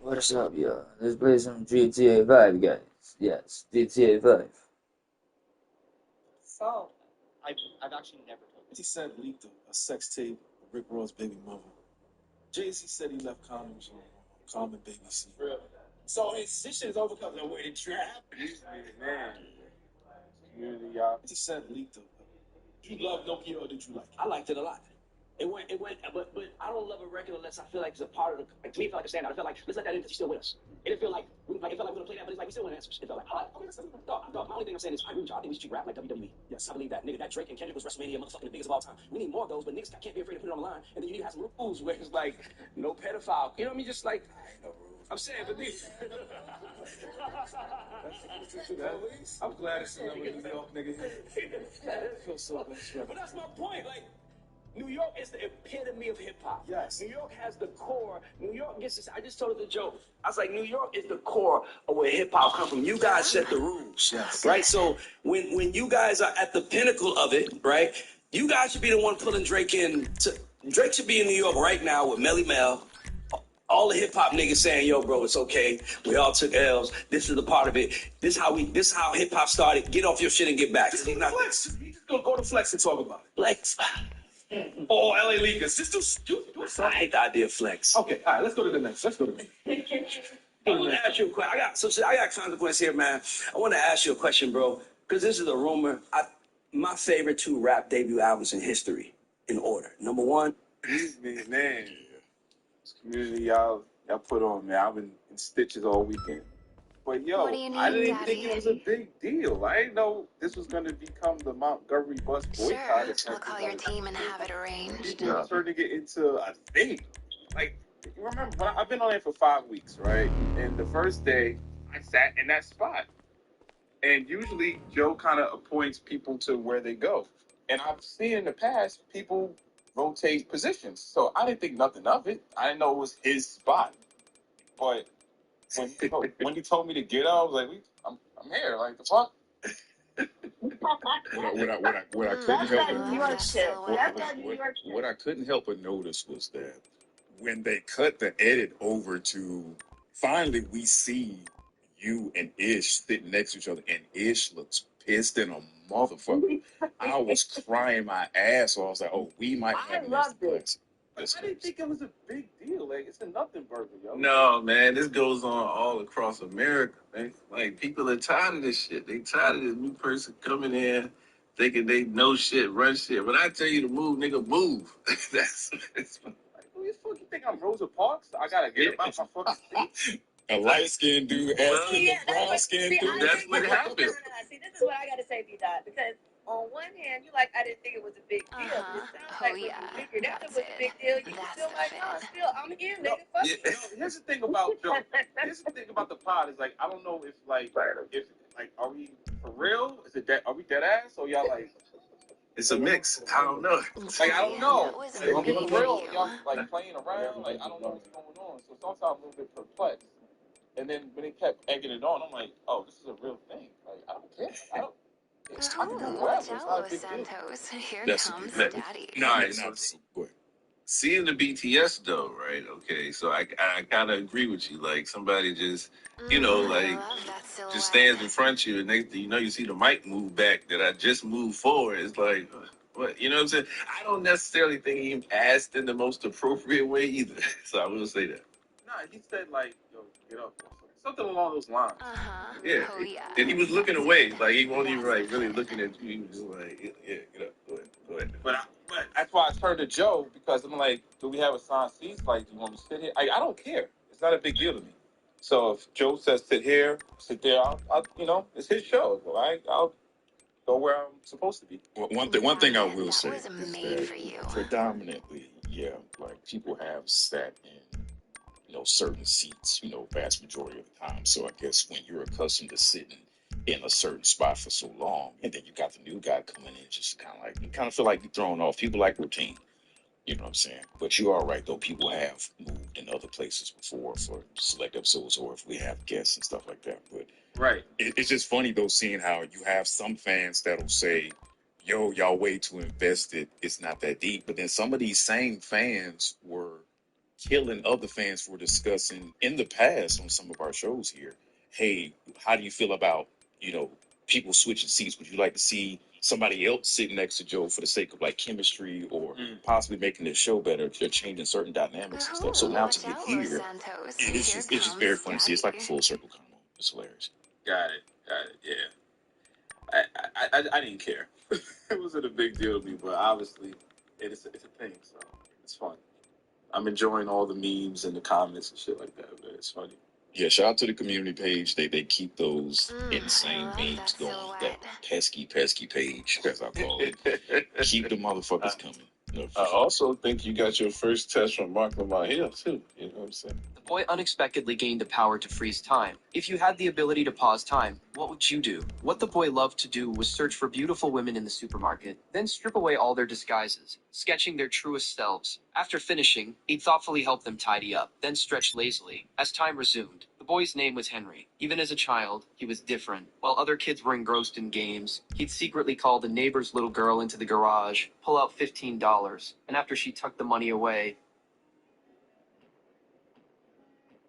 What's up, y'all? Let's play some GTA 5, guys. Yes, GTA 5. So, I've actually never told you. 50 Cent leaked a sex tape of Rick Ross' baby mother. Jay-Z said he left condoms on Common baby seat. Real. So this shit is overcoming the way to trap. Man. Community, y'all. 50 Cent leaked a... You love Nokia or did you like it? I liked it a lot. It went, but I don't love a record unless I feel like it's a part of the. Like, to me, it felt like a standout. I felt like let's let that in because he's still with us. It didn't feel like it felt like we're gonna play that, but it's like we still want answers. It felt like my only thing I'm saying is I agree with y'all. I think we should treat rap like WWE. Yes, I believe that. Nigga, that Drake and Kendrick was WrestleMania motherfucking the biggest of all time. We need more of those, but niggas can't be afraid to put it on the line. And then you need to have some rules where it's like no pedophile. You know what I mean? Just like I'm saying, but these. I'm glad it's another New York nigga here. I feel so bad. But that's my point. Like, New York is the epitome of hip hop. Yes. New York has the core. New York gets this. I just told the joke. I was like, New York is the core of where hip hop comes from. You guys set the rules. Yes. Right? So when you guys are at the pinnacle of it, right, you guys should be the one pulling Drake in. Drake should be in New York right now with Melly Mel. All the hip hop niggas saying, "Yo, bro, it's okay. We all took L's. This is the part of it. This how hip hop started. Get off your shit and get back." Just go to Flex and talk about it. Flex. Oh, LA Leakers. Just do I something. hate the idea of flex. Okay, all right, let's go to the next. I want to ask you a question. I got consequence here, man. I want to ask you a question, bro, because this is a rumor. My favorite 2 rap debut albums in history, in order. Number 1. Man. This community y'all put on, man. I've been in stitches all weekend. But yo, What do you need, I didn't even Daddy? think it was a big deal. I didn't know this was going to become the Montgomery bus boycott. Sure, I'll call your team and have it arranged. I'm starting to get into a thing. Like, you remember, when I've been on there for 5 weeks, right? And the first day, I sat in that spot. And usually, Joe kind of appoints people to where they go. And I've seen in the past, people rotate positions. So I didn't think nothing of it. I didn't know it was his spot. But when he told me to get up, I was like, I'm here. Like, the fuck? What I couldn't help New but York shit. what I couldn't help but notice was that when they cut the edit over to finally we see you and Ish sitting next to each other and Ish looks pissed in a motherfucker. I was crying my ass off. I was like, oh, we might have an instant classic. I didn't think it was a big deal. Like, it's a nothing burger, yo. No, man, this goes on all across America, man. Like, people are tired of this shit. They tired of this new person coming in, thinking they know shit, run shit. When I tell you to move, nigga, move. That's Like, who you fucking think I'm Rosa Parks? I gotta get up out my fucking seat. A light-skinned dude asking a brown-skinned dude. That's what happened. See, this is what I got to say, B-Dot, because on one hand, you like, I didn't think it was a big deal. But it sounds like when you figured out it was a big deal, you still like, no, still, I'm here, nigga, fuck you. Here's the thing about Joe. Here's the thing about the pod is like, I don't know if are we for real? Are we dead ass or y'all like? It's a mix. I don't know. Like, I don't know. Like, Are we for real? Y'all like playing around? Like, I don't know what's going on. So sometimes I'm a little bit perplexed. And then when they kept egging it on, I'm like, oh, this is a real thing. Like, I don't care. I can do Oh, whatever. watch It's out, not a Los big deal. Santos. Here That's comes that- Daddy. No, go ahead. Seeing the BTS though, right? Okay, so I kind of agree with you. Like somebody just, I like love that silhouette. just stands in front of you, and next thing you know, you see the mic move back that I just moved forward. It's like, what? You know what I'm saying? I don't necessarily think he asked in the most appropriate way either. So I will say that. Nah, he said like, yo, get up. Something along those lines. Yeah. Oh, yeah. And he was looking away, like he wasn't even like really looking at you. He was just like, yeah, get up, go ahead. But that's why I turned to Joe, because I'm like, do we have assigned seats? Like, do you want me to sit here? I don't care. It's not a big deal to me. So if Joe says sit here, sit there, I'll it's his show. I'll go where I'm supposed to be. Well, one thing I will That say was is made for you. that predominantly, like people have sat in, certain seats, vast majority of the time. So I guess when you're accustomed to sitting in a certain spot for so long, and then you got the new guy coming in, just kind of like, you kind of feel like you're thrown off. People like routine. You know what I'm saying? But you are right, though. People have moved in other places before for select episodes, or if we have guests and stuff like that. But Right. it's just funny, though, seeing how you have some fans that'll say, yo, y'all way too invested. It's not that deep. But then some of these same fans were killing other fans for discussing in the past on some of our shows here. Hey, how do you feel about, people switching seats? Would you like to see somebody else sitting next to Joe for the sake of like chemistry or possibly making the show better if they're changing certain dynamics and stuff? So now to get here, it's just very fun to see. It's like a full circle combo. It's hilarious. Got it. Yeah. I didn't care. It wasn't a big deal to me, but obviously it's a thing, so it's fun. I'm enjoying all the memes and the comments and shit like that, but it's funny. Yeah, shout out to the community page. They keep those insane memes going. That pesky page, as I call it. Keep the motherfuckers coming. No, I also think you got your first test from Mark Lamar Hill, too. You know what I'm saying? The boy unexpectedly gained the power to freeze time. If you had the ability to pause time, what would you do? What the boy loved to do was search for beautiful women in the supermarket, then strip away all their disguises, sketching their truest selves. After finishing, he'd thoughtfully help them tidy up, then stretch lazily. As time resumed, the boy's name was Henry. Even as a child, he was different. While other kids were engrossed in games, he'd secretly call the neighbor's little girl into the garage, pull out $15, and after she tucked the money away,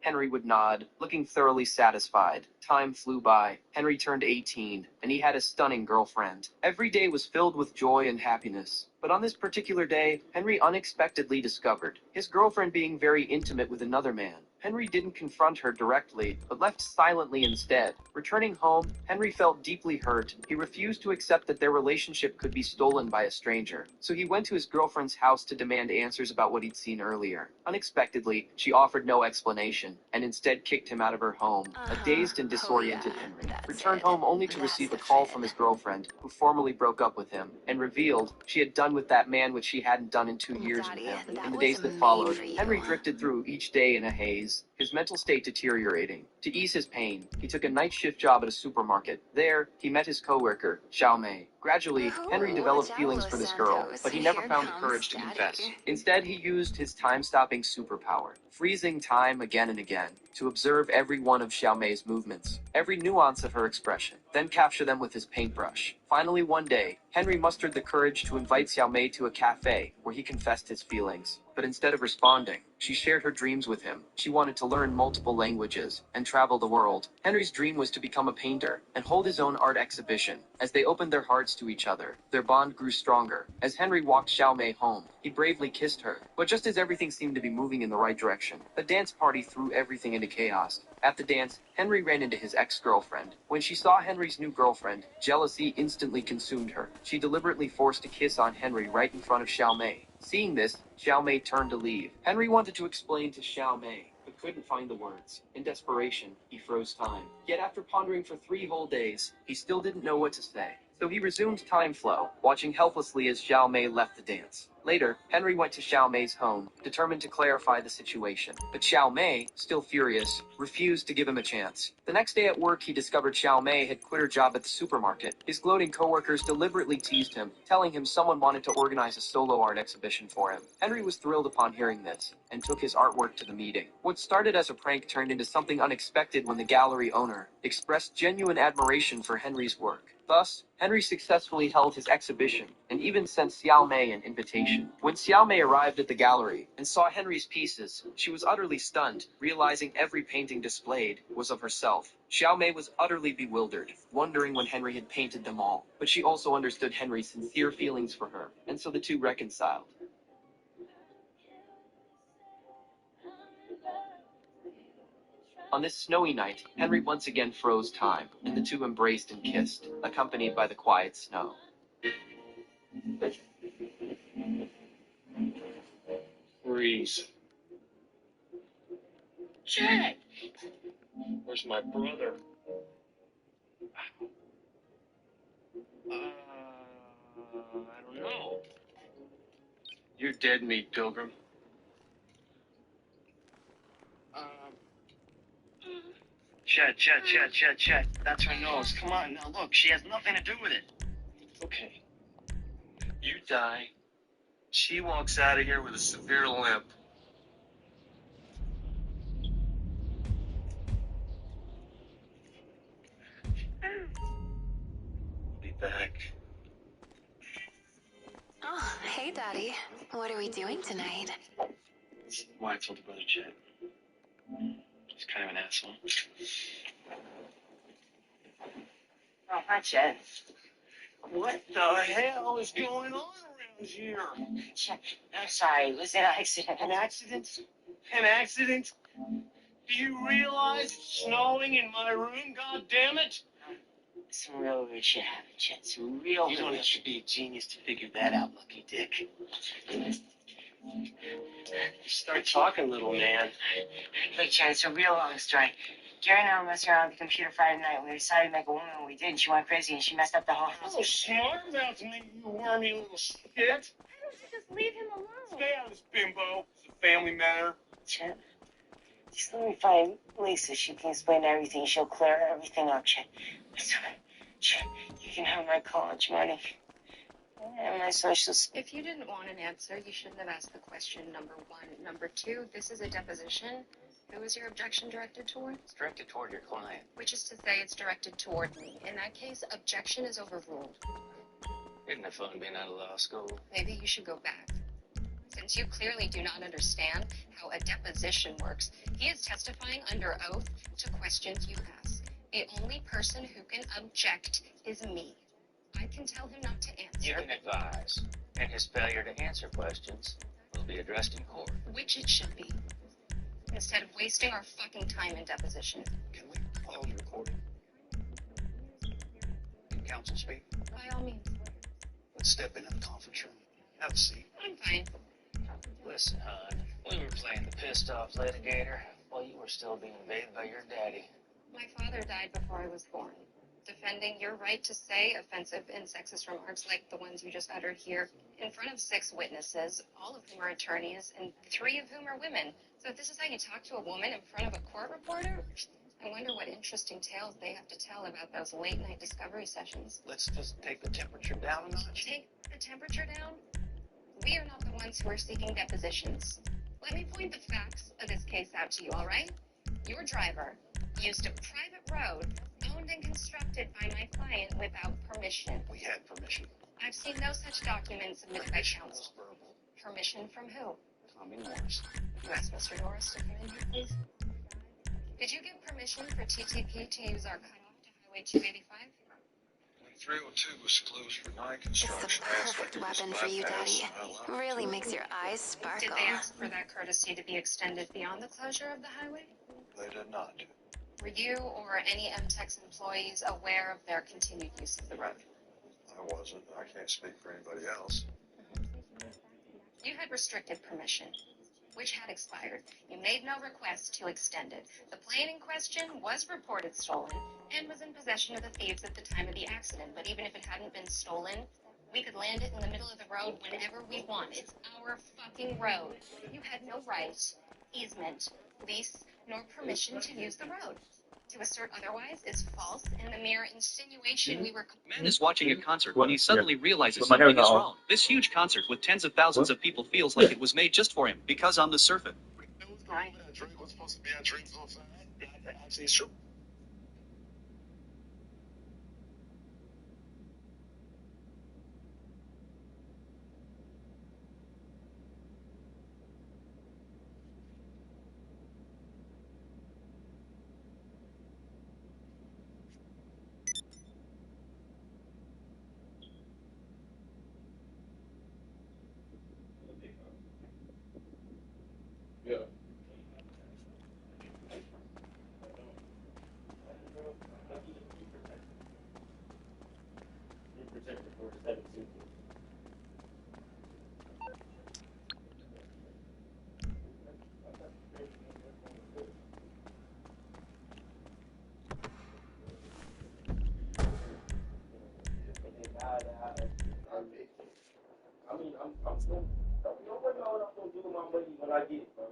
Henry would nod, looking thoroughly satisfied. Time flew by. Henry turned 18, and he had a stunning girlfriend. Every day was filled with joy and happiness. But on this particular day, Henry unexpectedly discovered his girlfriend being very intimate with another man. Henry didn't confront her directly, but left silently instead. Returning home, Henry felt deeply hurt. He refused to accept that their relationship could be stolen by a stranger. So he went to his girlfriend's house to demand answers about what he'd seen earlier. Unexpectedly, she offered no explanation, and instead kicked him out of her home. A dazed and disoriented Henry returned home only to receive a call from his girlfriend, who formally broke up with him, and revealed she had done with that man which she hadn't done in 2 years with him. In the days that followed, Henry drifted through each day in a haze, his mental state deteriorating. To ease his pain, he took a night shift job at a supermarket. There, he met his coworker, Xiaomei. Gradually, Henry developed feelings for this girl, but he never found the courage to confess. Instead, he used his time-stopping superpower, freezing time again and again, to observe every one of Xiaomei's movements, every nuance of her expression, then capture them with his paintbrush. Finally, one day, Henry mustered the courage to invite Xiaomei to a cafe, where he confessed his feelings. But instead of responding, she shared her dreams with him. She wanted to learn multiple languages and travel the world. Henry's dream was to become a painter and hold his own art exhibition. As they opened their hearts to each other, their bond grew stronger. As Henry walked Xiaomei home, he bravely kissed her. But just as everything seemed to be moving in the right direction, a dance party threw everything into chaos. At the dance, Henry ran into his ex-girlfriend. When she saw Henry's new girlfriend, jealousy instantly consumed her. She deliberately forced a kiss on Henry right in front of Xiaomei. Seeing this, Xiaomei turned to leave. Henry wanted to explain to Xiaomei, but couldn't find the words. In desperation, he froze time. Yet after pondering for 3 whole days, he still didn't know what to say. So he resumed time flow, watching helplessly as Xiaomei left the dance. Later, Henry went to Xiaomei's home, determined to clarify the situation. But Xiaomei, still furious, refused to give him a chance. The next day at work, he discovered Xiaomei had quit her job at the supermarket. His gloating coworkers deliberately teased him, telling him someone wanted to organize a solo art exhibition for him. Henry was thrilled upon hearing this, and took his artwork to the meeting. What started as a prank turned into something unexpected when the gallery owner expressed genuine admiration for Henry's work. Thus, Henry successfully held his exhibition, and even sent Xiaomei an invitation. When Xiaomei arrived at the gallery and saw Henry's pieces, she was utterly stunned, realizing every painting displayed was of herself. Xiaomei was utterly bewildered, wondering when Henry had painted them all. But she also understood Henry's sincere feelings for her, and so the two reconciled. On this snowy night, Henry once again froze time, and the two embraced and kissed, accompanied by the quiet snow. Freeze. Jack! Where's my brother? I don't know. You're dead meat, Pilgrim. Chet. That's her nose. Come on, now look, she has nothing to do with it. Okay. You die. She walks out of here with a severe limp. Be back. Oh, hey, Daddy. What are we doing tonight? Why I told your brother Chet. He's kind of an asshole. Oh, hi, Chet. What the hell is going on around here? Chet, I'm sorry. It was an accident. An accident? An accident? Do you realize it's snowing in my room? God damn it! Some real weird shit happened, Chet. Some real You don't weird have shit. to be a genius to figure that out, Lucky Dick. Start talking, little man. Hey, Chet, it's a real long story. Gary and I were messing around with the computer Friday night. We decided to make a woman when we did, and she went crazy, and she messed up the whole house. Oh, smart mouth me, you wormy little shit. Why don't you just leave him alone? Stay out of this, bimbo. It's a family matter. Chet, just let me find Lisa. She can explain everything. She'll clear everything up, Chet. Chet, you can have my college money and my social. If you didn't want an answer, you shouldn't have asked the question, number one. Number two, this is a deposition. Who is your objection directed toward? It's directed toward your client. Which is to say it's directed toward me. In that case, objection is overruled. Isn't it fun being out of law school? Maybe you should go back. Since you clearly do not understand how a deposition works, he is testifying under oath to questions you ask. The only person who can object is me. I can tell him not to answer. You can advise, and his failure to answer questions will be addressed in court. Which it should be. Instead of wasting our fucking time in deposition. Can we pause the recording? Can counsel speak? By all means. Let's step into the conference room. Have a seat. I'm fine. Listen, hon, we were playing the pissed off litigator while you were still being bathed by your daddy. My father died before I was born. Defending your right to say offensive and sexist remarks like the ones you just uttered here in front of 6 witnesses, all of whom are attorneys, and 3 of whom are women. So if this is how you talk to a woman in front of a court reporter, I wonder what interesting tales they have to tell about those late-night discovery sessions. Let's just take the temperature down a notch. Take the temperature down? We are not the ones who are seeking depositions. Let me point the facts of this case out to you, all right? Your driver used a private road owned and constructed by my client without permission. We had permission. I've seen no such documents submitted by counsel. Permission from who? Tommy Norris. You ask Mr. Norris to come in here, please. Did you give permission for TTP to use our cutoff to Highway 285? 302 was closed for It's the non-construction. perfect weapon for you, Daddy. Really makes your eyes sparkle. Did they ask for that courtesy to be extended beyond the closure of the highway? They did not. Were you or any MTEX employees aware of their continued use of the road? I wasn't. I can't speak for anybody else. You had restricted permission, which had expired. You made no request to extend it. The plane in question was reported stolen and was in possession of the thieves at the time of the accident. But even if it hadn't been stolen, we could land it in the middle of the road whenever we want. It's our fucking road. You had no right, easement, lease, nor permission to use the road. To assert otherwise is false and the mere insinuation we were... Man is watching a concert when he suddenly realizes My hair something is not on. wrong. This huge concert with tens of thousands of people feels like it was made just for him, because on the surface. Right. Drink was supposed to be a drink outside. Actually, it's true. Yeah. I mean, I'm still. Don't worry about what I'm gonna do with my money when I get it, bro.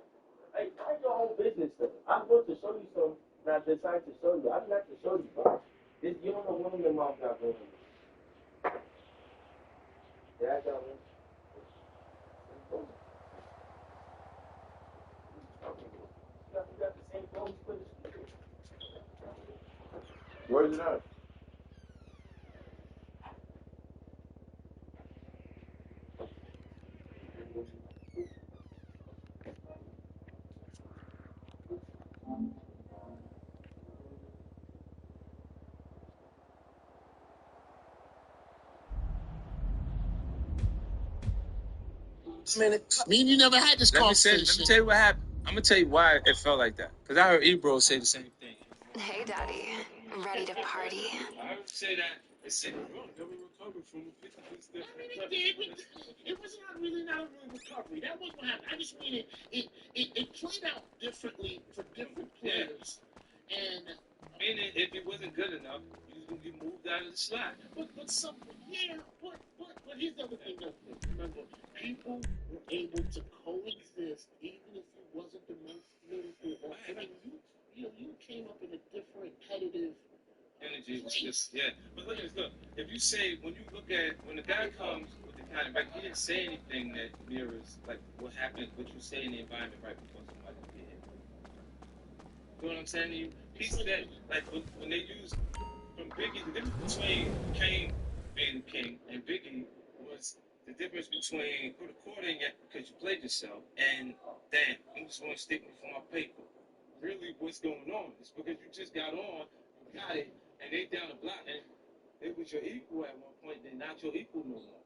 Hey, mind your own business, though. I'm supposed to show you something, and I decided to show you. I didn't have to show you, bro. This, you don't know what your mouth got going on. Yeah, I got one. You got the same clothes for the school. Where's it at? Me and you never had this conversation. Let me tell you what happened. I'm gonna tell you why it felt like that. Cause I heard Ebro say the same thing. Hey, Daddy. Ready to party? I heard him say that. It said, "Bro, never recovered from the 50 step." I mean, it did, but it was not really a recovery. That was what happened. I just mean it played out differently for different players. And meaning, if it wasn't good enough, you moved out of the slot. But here's the other thing though. Remember, people were able to coexist even if you wasn't the most beautiful. I mean, you came up in a different competitive energy. Just, yeah. But look at this. Look, if you say when the guy comes with the kind of back, he didn't say anything that mirrors like what happened, what you say in the environment right before somebody get hit. You know what I'm saying to you? He said like when they use from Biggie, the difference between Kane being king and Biggie was the difference between put a quarter in because you played yourself and damn, I'm just going to stick with my paper. Really, what's going on is because you just got on, you got it, and they down the block, and it was your equal at one point, then not your equal no more.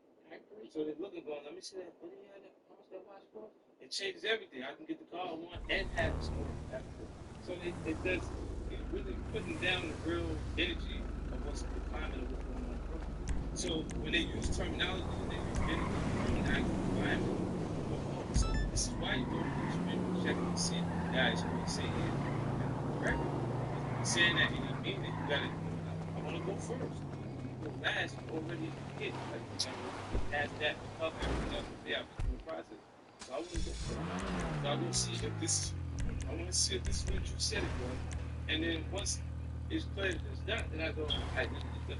So they're looking, going, let me see that. What do you have that? How much that watch for? It changes everything. I can get the car I want and have the score. So it does. It's really putting down the real energy of what's the climate of what's going on. So when they use terminology and they use energy from an actual environment, so this is why you go to the instrumental check and see guys who say it. Right? Saying that and you mean it, you gotta. I want to go first. You go last, you already hit. Like past that, up everything else. Yeah, in the process. So I want to go first. So I want to see if this. I want to see if this is what you said it was. And then once it's clear that it's not, then I go.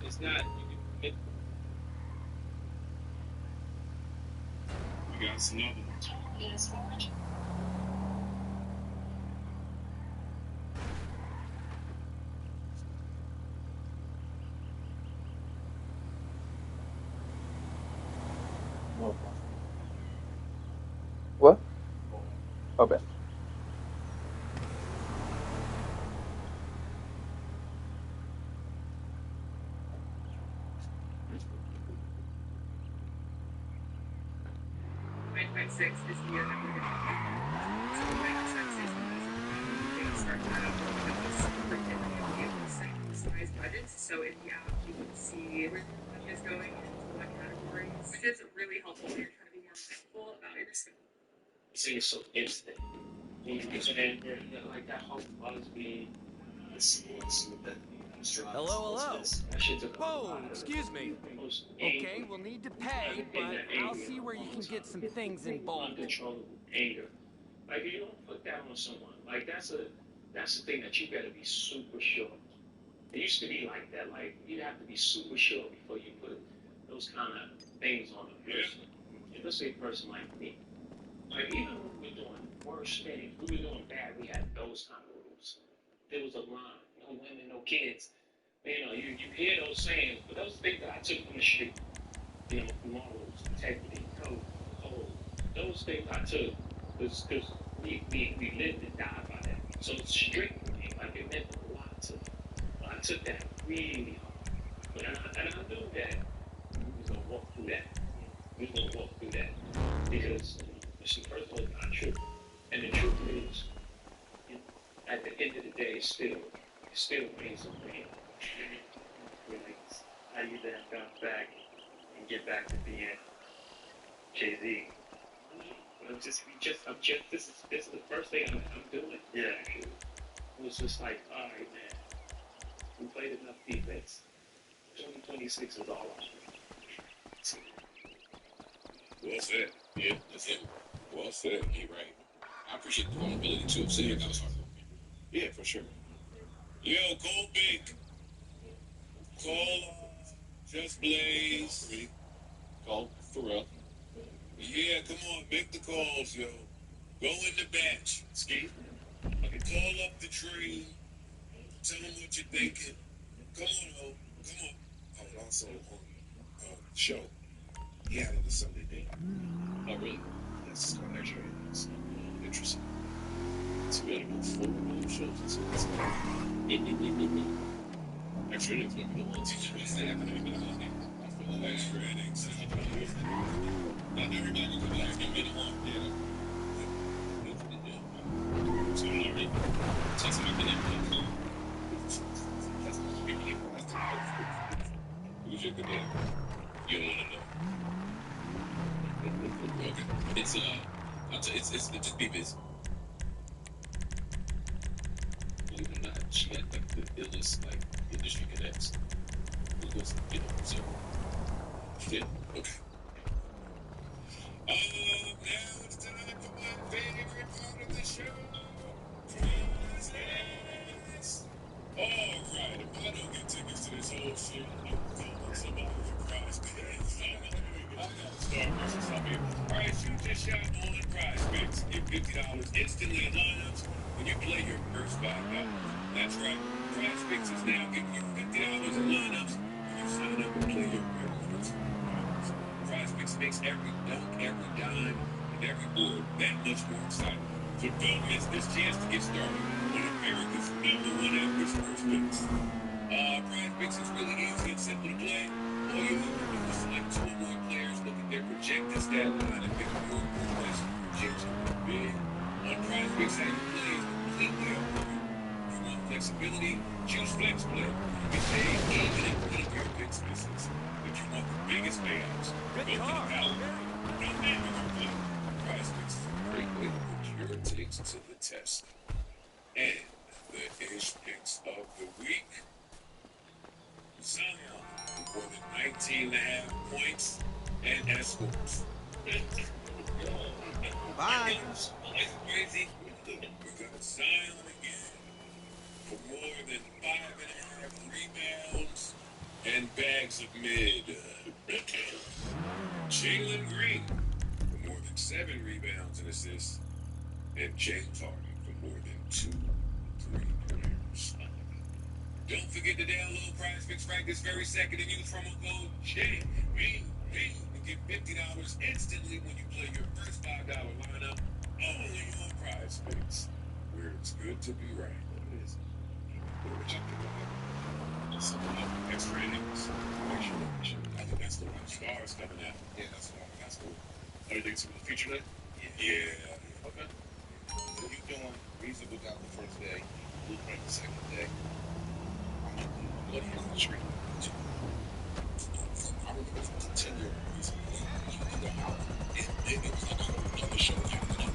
It's not. You can make. We got another one. Yes, George. What? Okay. Is the year that we're going to so like Texas they start that up with this printed size budgets. So if you have, you can see where your money is going into what categories, which is really helpful when you're trying to be more mindful about your spending. See, it's so instant. And like that whole Busby, the sports with the Hello. Whoa, excuse me. Okay, we'll need to pay, but I'll see where you can get some things in bulk. Uncontrollable anger. Like you don't put that on someone. Like that's the thing that you better be super sure. It used to be like that. Like you'd have to be super sure before you put those kind of things on a person. And let's say a person like me. Like even when we were doing worse things, we were doing bad, we had those kind of rules. There was a line. No women, no kids. You know, you hear those sayings, but those things that I took from the street, you know, morals, integrity, code, those things I took because we lived and died by that. So it's strict for me, like it meant a lot to me. I took that really hard. But I knew that we was gonna walk through that. We was gonna walk through that because listen, first of all, it's not true. And the truth is, you know, at the end of the day, it still means something. How you then bounce back and get back to being Jay-Z. This is the first thing I'm doing. Yeah, actually. It was just like, all right, man, we played enough defense. 2026 is all on. Well said. Yeah, that's it. Well said. You're right. I appreciate the vulnerability too. So yeah, that was hard. Yeah, for sure. Yo, call Big. Call Just Blaze. Call Pharrell. Yeah, come on, make the calls, yo. Go in the batch. Ski. Call up the tree. Tell them what you're thinking. Come on, Ho. Come on. Oh, also on the show. He had it a Sunday day. Oh, really? Yes, it's called Extra. It's interesting. It's really good full shows. It's Extra is going to be the one teacher. I feel Extra innings. Not everybody can come back and get one. Yeah. So I'm already chasing my minute. Who's your good day? You don't want to know. Okay. It's just be busy. Believe it or not, she had like the illest like industry connects. It was, so yeah, okay. Now it's time for my favorite part of the show. Prizes! Alright, if I don't get tickets to this whole shit, I'm calling somebody for prize picks. I gotta start pushing something. Alright, shoot your shot on prize picks. Get $50 instantly in lineups when you play your first $5. That's right. Prize picks is now giving you $50 in lineups when you sign up and play your very first $5. Prize picks makes every dunk, every dime, and every board that much more exciting. So don't miss this chance to get started on America's #1 average first picks. Prize picks is really easy and simple to play. All you have to do is select 2 or more players, look at their projected stat line, and pick your points for your chance to win big. On Prize picks, how you play is completely up to you. You want flexibility? Choose Flex Play. You get paid even if one of your picks misses. If you want the biggest payouts, go to the power. No matter your play. Prize picks is a great way to put your takes to the test. And the ish picks of the week. Zion, more than 19.5 points and escorts. Bye. That's crazy. We got Zion again for more than 5.5 rebounds and bags of mid. Jalen Green for more than 7 rebounds and assists. And James Harden for more than 2 3-pointers. Don't forget to download Prize Picks right this very second and use promo code JBB to get $50 instantly when you play your first $5 lineup only on Prize Picks, where it's good to be right. It is. What you think about it? Extra innings. I think that's the one. Stars coming out. Yeah, that's the one. That's cool. Are you thinking about the future then? Yeah. Okay. So you doing reasonable job the first day, blueprint the second day. I'm gonna put my money on the tree. I'm gonna continue reasonable. It was like another show happening.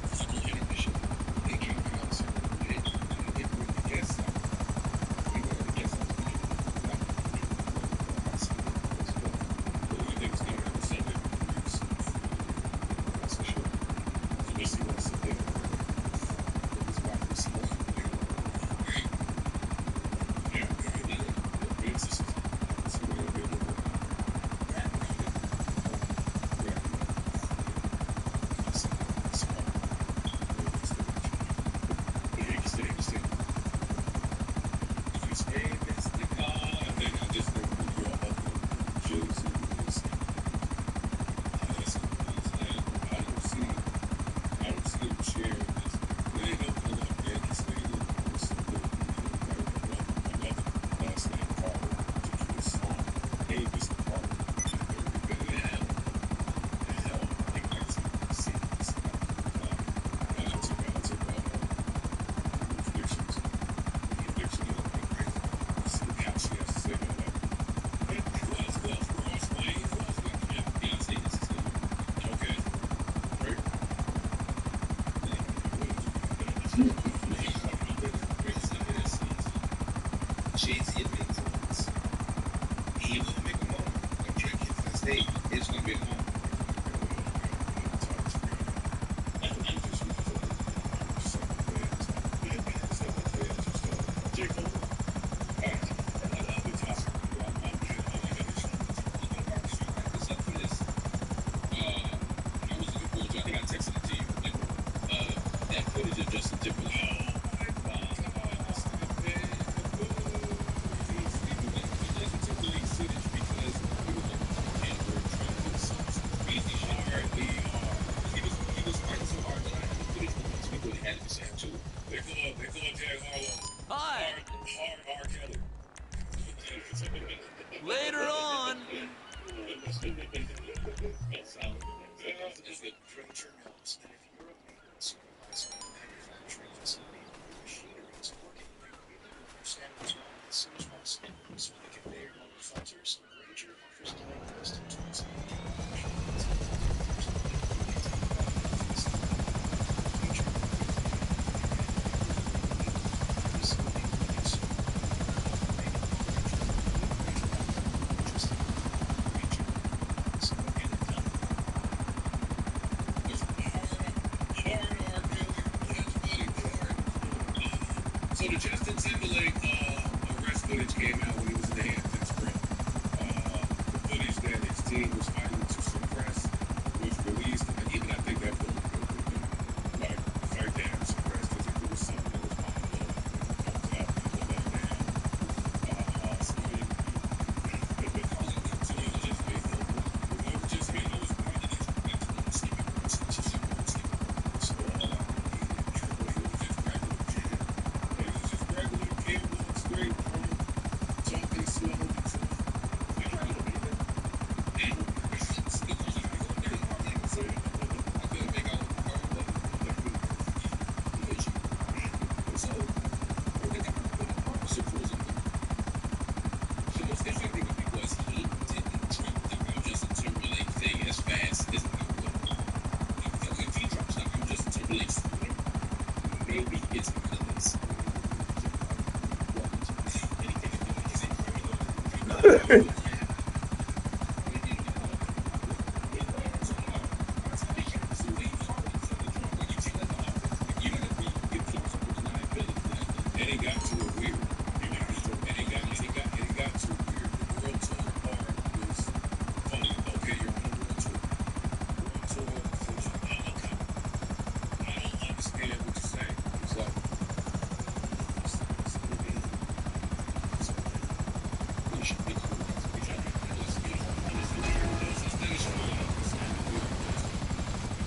It's like an intermission. They came out so it were the guests. We were the guests. What do you think is gonna happen Sunday? That's for sure. We'll see what's there. It's about to see what's there. Yeah, it's just it's a little bit of Jay-Z and Big Songs. He will make a moment. When Drake hits that stage, it's gonna be a moment. That footage of Justin Timberlake. They call Jack Harlow. Hi. Hard R. Kelly. Later on. Is it Creature Mills? And if you're a maintenance supervisor in a manufacturing facility, your machinery is working regularly, understand what's wrong as soon as possible. So when the conveyor belt falters, Creature offers diagnostic tools and troubleshooting. So the Justin Timberlake arrest footage came out when he was in the Hamptons, bro. The footage that his team was fighting to suppress was released, and even I think that film like fight down suppressed because if it was something that was popular, it comes out and pull that down. So the most interesting thing with me was he didn't drop the I'm Justin Timberlake thing as fast as I would. I feel like if he drops the I'm Justin Timberlake thing, maybe it's because and it got to a weird. And it got to a weird. The world tour part was funny. Okay, you're on a world tour. World tour, so I'm a cop. I don't understand what you're saying. It's like, we should be cool. We should be cool. Let's be honest.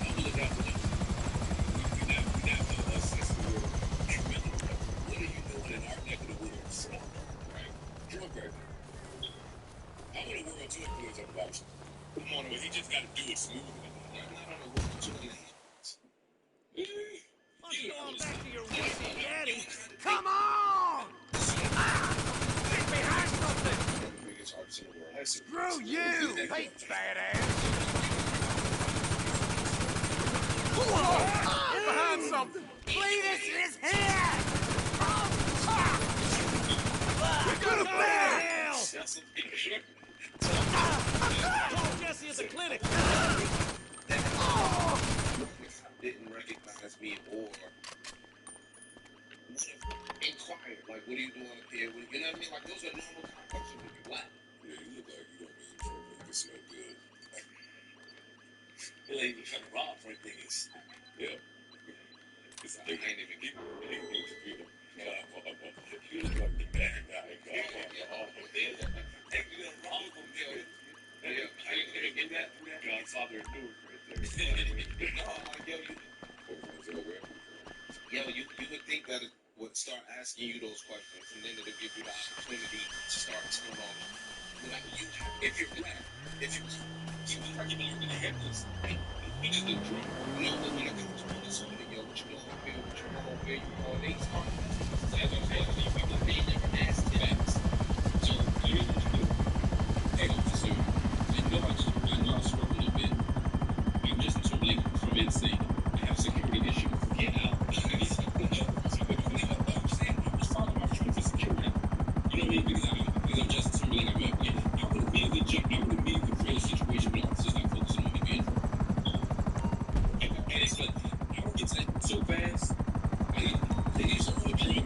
I'm gonna look out for them. We're not gonna assess the world. What are you doing in our neck of the woods? Right? Drug record. I'm on a world tour because I'm watching. I'm on a way. He just got to do it smoothly. I'm not on a world tour. You're going back to your wussy daddy. Come on! Get behind something! Screw you! Hey, badass! Behind something! Cletus is here! We're gonna hell! Call Jesse at the clinic! Didn't recognize me or inquired, like, what are you doing up here? You know what I mean? Like, those are normal questions when you're black. Yeah, you look like you don't mean trouble. You smell good. They ain't even trying to rob for niggas. Yeah. I ain't even get You look like the bad guy. I didn't even get that. Godfather knew right there. Yo, you would think that it would start asking you those questions, and then it'll give you the opportunity to start telling all them. Like, if you're black, if you are giving you the headless, he just did drunk. You know, when I come to this morning, yo, what you doing up here? What you doing over here? You know, they start. So as I'm saying, you probably they never asked facts. So here's what you do. Hey, officer, I know I struggle a bit. I'm just totally from insane. I have security issues. Get out. I'm just following my friend for security. You know what I mean? Because I'm just Timberlake. I would immediately jump. I would immediately create a situation where officers not focusing on me being drunk. And it's like, I don't get to that so fast. They just overdrawn.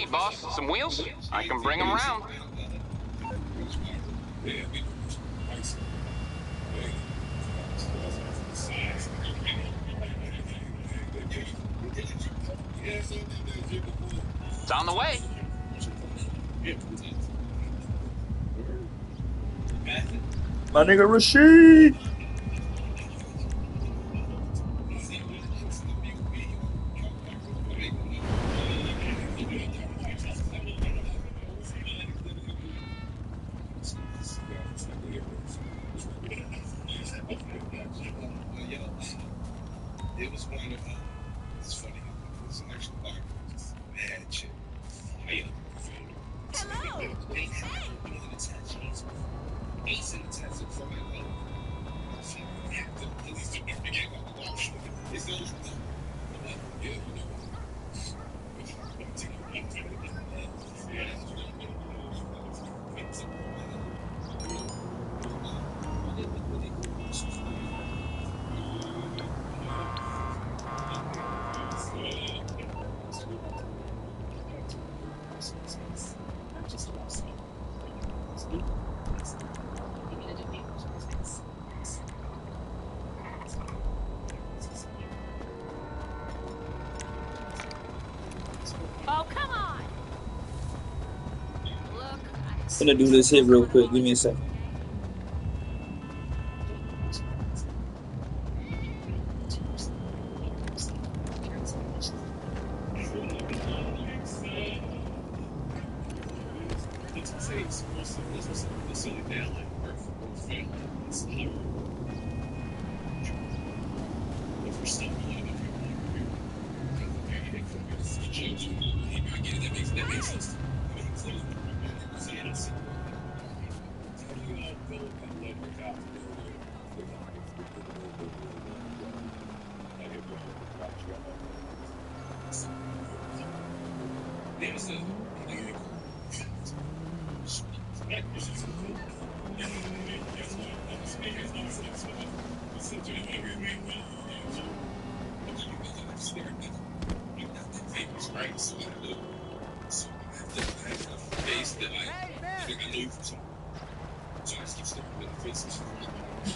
need, boss? Some wheels? I can bring them round. It's on the way. My nigga Rashid. It was one of it's funny. It's an actual bar. Bad chick. Fire. Hello. Hey. Ace in the test for my love. It's those. Yeah, you know. Oh, come on! I'm gonna do this hit real quick. Give me a second.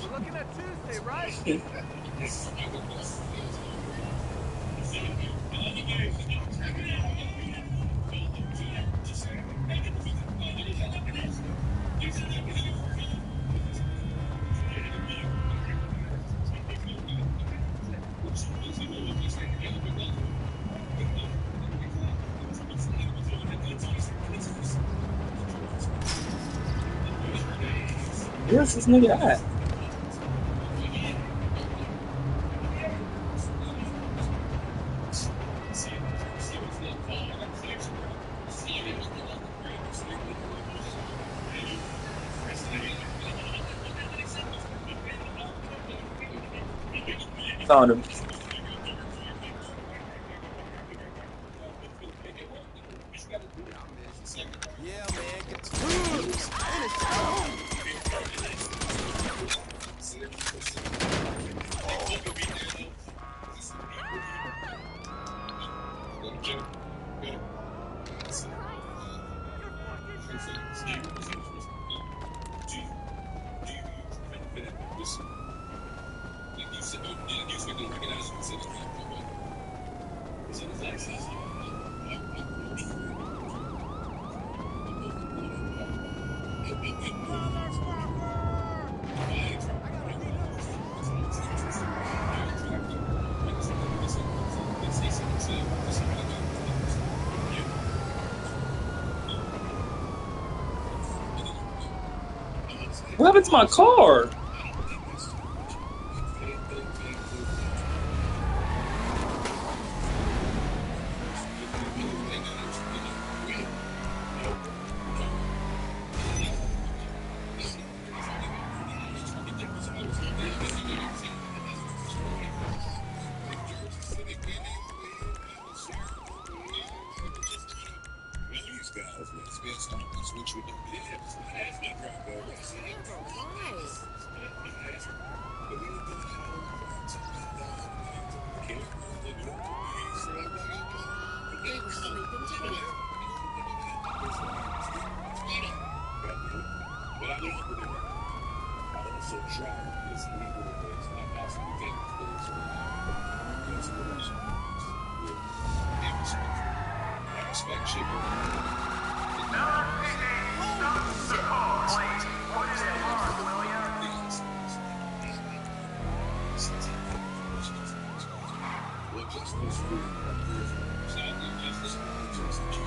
We're looking at Tuesday, right? Where's this nigga at? Found him. Yeah, man. Finish it. What happened to my car? They were sleeping together. shit. Well, justice for justice.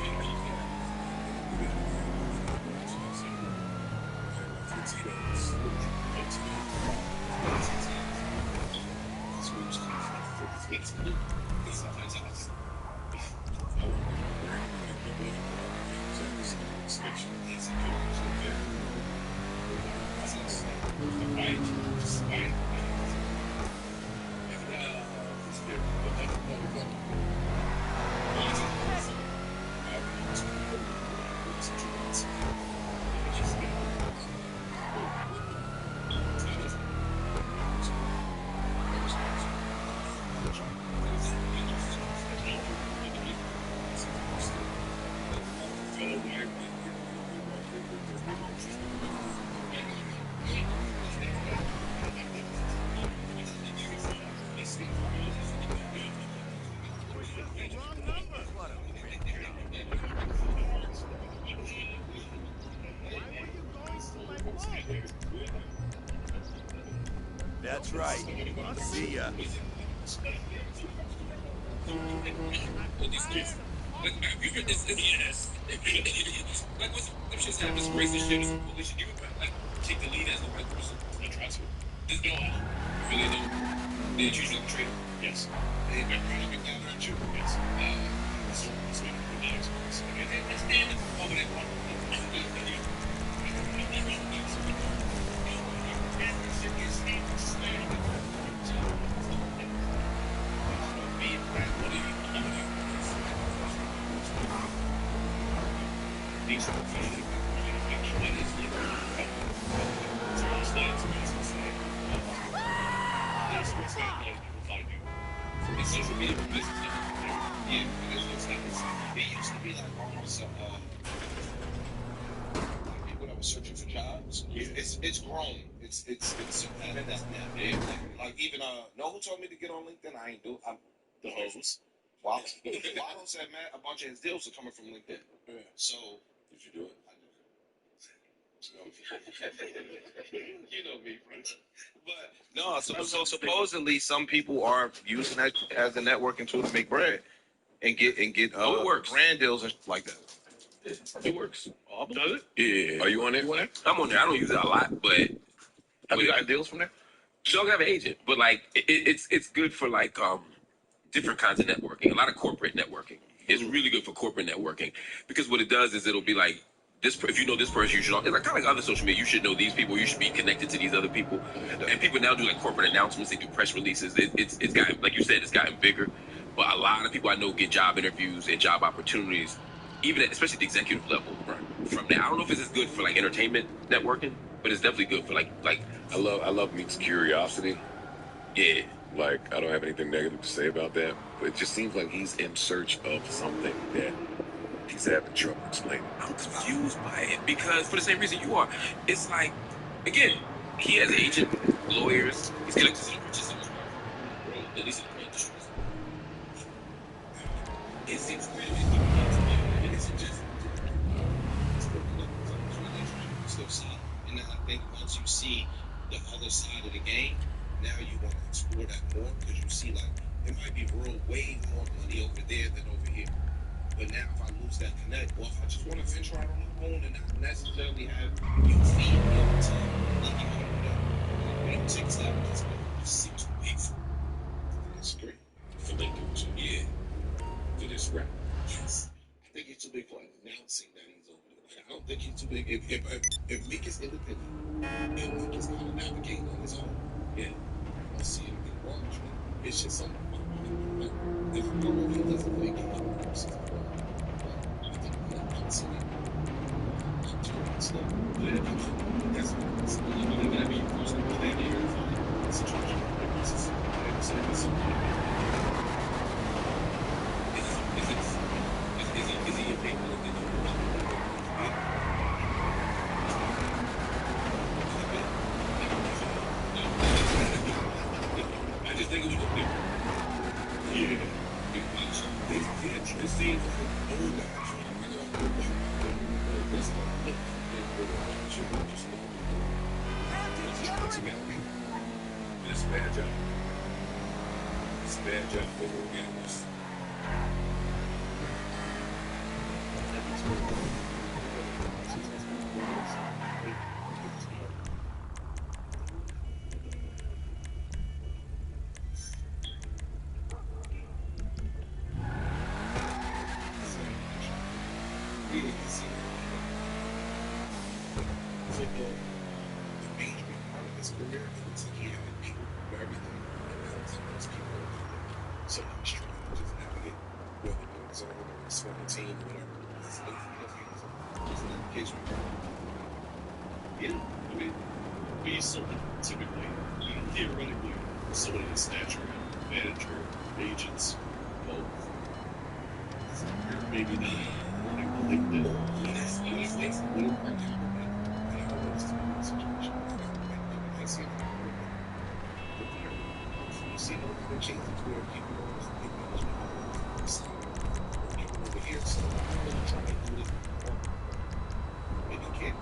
That's right. See ya. Yes. Like, what's them shits have this racist shit is foolish. You would like take the lead as the white person. I try to. There's no way. You really don't. They choose you like a traitor. Yes. They been running me down there too. Yes. That's right. It's damn over that one. Social media for business. Yeah, it used to be like almost like people that were searching for jobs. Yeah. It's grown. It's surpassed that now. Yeah. Like even know who told me to get on LinkedIn? I ain't do. I'm the host. Wallow said, man, a bunch of his deals are coming from LinkedIn. Yeah. So did you do it? I did. You know me, friends. But no, so supposedly some people are using that as a networking tool to make bread and get it works. Brand deals and like that. It works. Does it? Yeah. Are you on there? I'm on there. I don't use it a lot, but Have you gotten deals from there? so I don't have an agent. But like, it's good for like different kinds of networking. A lot of corporate networking. It's really good for corporate networking because what it does is it'll be like this. If you know this person, you should. It's like kind of like other social media. You should know these people. You should be connected to these other people. And people now do like corporate announcements. They do press releases. It's gotten, like you said, it's gotten bigger. But a lot of people I know get job interviews and job opportunities, even especially at the executive level. From that, I don't know if it's as good for like entertainment networking, but it's definitely good for like I love Meek's curiosity. yeah. Like, I don't have anything negative to say about that, but it just seems like he's in search of something that he's having trouble explaining. I'm confused by it because for the same reason you are. It's like, again, he has agent, lawyers, he's connected to the richest in the world, at least in the industry. It seems weird to me. It isn't just Still see, and I think once you see the other side of the game, now you want to explore that more because you see like it might be way more money over there than over here. But now if I lose that connect, or if I just want to venture out on my own and not necessarily have you feed me all the time, like you know, takes that because it seems big for me. That's great. For Lincoln, too. Yeah. For this rap. Yes. I think he's too big for announcing that he's over there. Like, I don't think he's too big. If Meek is independent and Meek is kind of navigating on his own, yeah, I see him in Orange. It's just something. Like, if I don't know if he doesn't think he's since I'm born, but I think I'm seeing stuff. Yeah. That's what I'm saying. You gotta be first to plan your situation. Is he your people? I just think it was different. Yeah. It seems like old guys. It's a bad job. It's a bad job for the organics. Yeah, I mean, be someone typically, theoretically, someone in stature, manager, agents, both. Maybe not. I think that that's what You see the changes where people think over here, so I'm gonna try to do this. Maybe can't.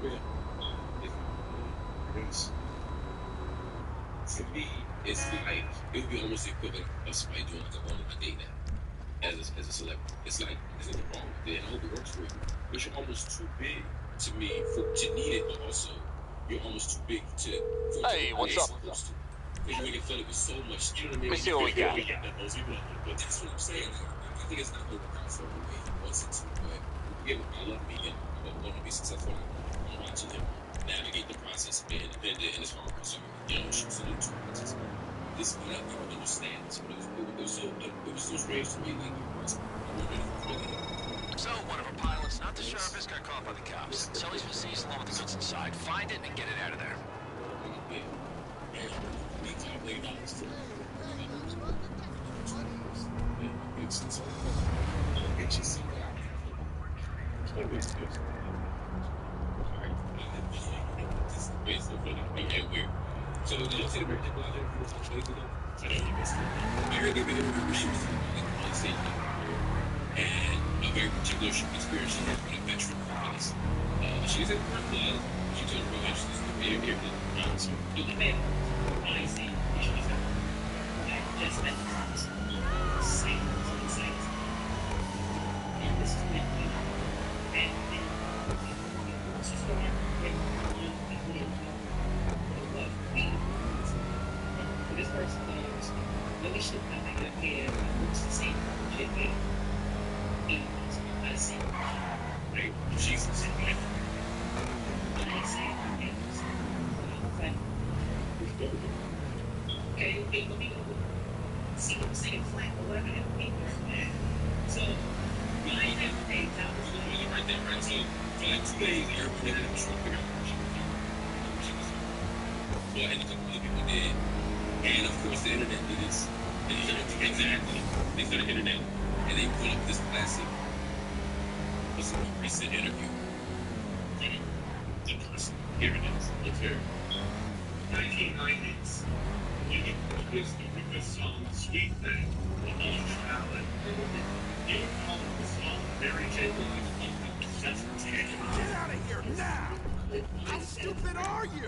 Yeah. To me, it's like it would be almost the equivalent of somebody doing like an online date now. As a celebrity, it's like there's nothing wrong with it, and I hope it works for you. But you're almost too big to me to need it, but also you're almost too big for Hey, what's up? Because you make it fun of it so much. You know what I mean? Let me see what we got. But that's what I'm saying. I think it's not going to work out for him the way he wants it to. But again, I love me and I want to be successful. I'm watching him navigate the process of being independent and his hard work. So salute to him. This is what I don't understand. This, but it was so strange to me. Like So, one of our pilots, not the sharpest, got caught by the cops. Sully's been seized along with the goods inside. Find it and get it out of there. So did you see the birthday blog that I posted 2 days ago? I know you missed it. I heard they made a video she was on stage and a very particular experience she had with a veteran pilot. She's in her blood. She told her about she's very careful. So do the man. I see. She's got. I just met the promise. Same. And this is me. And she's going this person knows really should not make it appear it's the same shit with I see. Right? Jesus. Right? And I say things. Okay, let me go. See what I'm saying flat, but what I have to pay for it. So, when I have to pay towers, you're right there, right? So, for like 2 days, everybody had a truck figure out what she was doing. Well, and a couple other people did. And of course, the internet did this. Exactly. They started the internet, and they pull up this classic, what's the recent interview? The person. Here it is. Look here. 1990s. You get the song Sweet Thing. The old ballad. You would call it the song Mary J. Blige. That's ridiculous. Get out of here now! How stupid are you?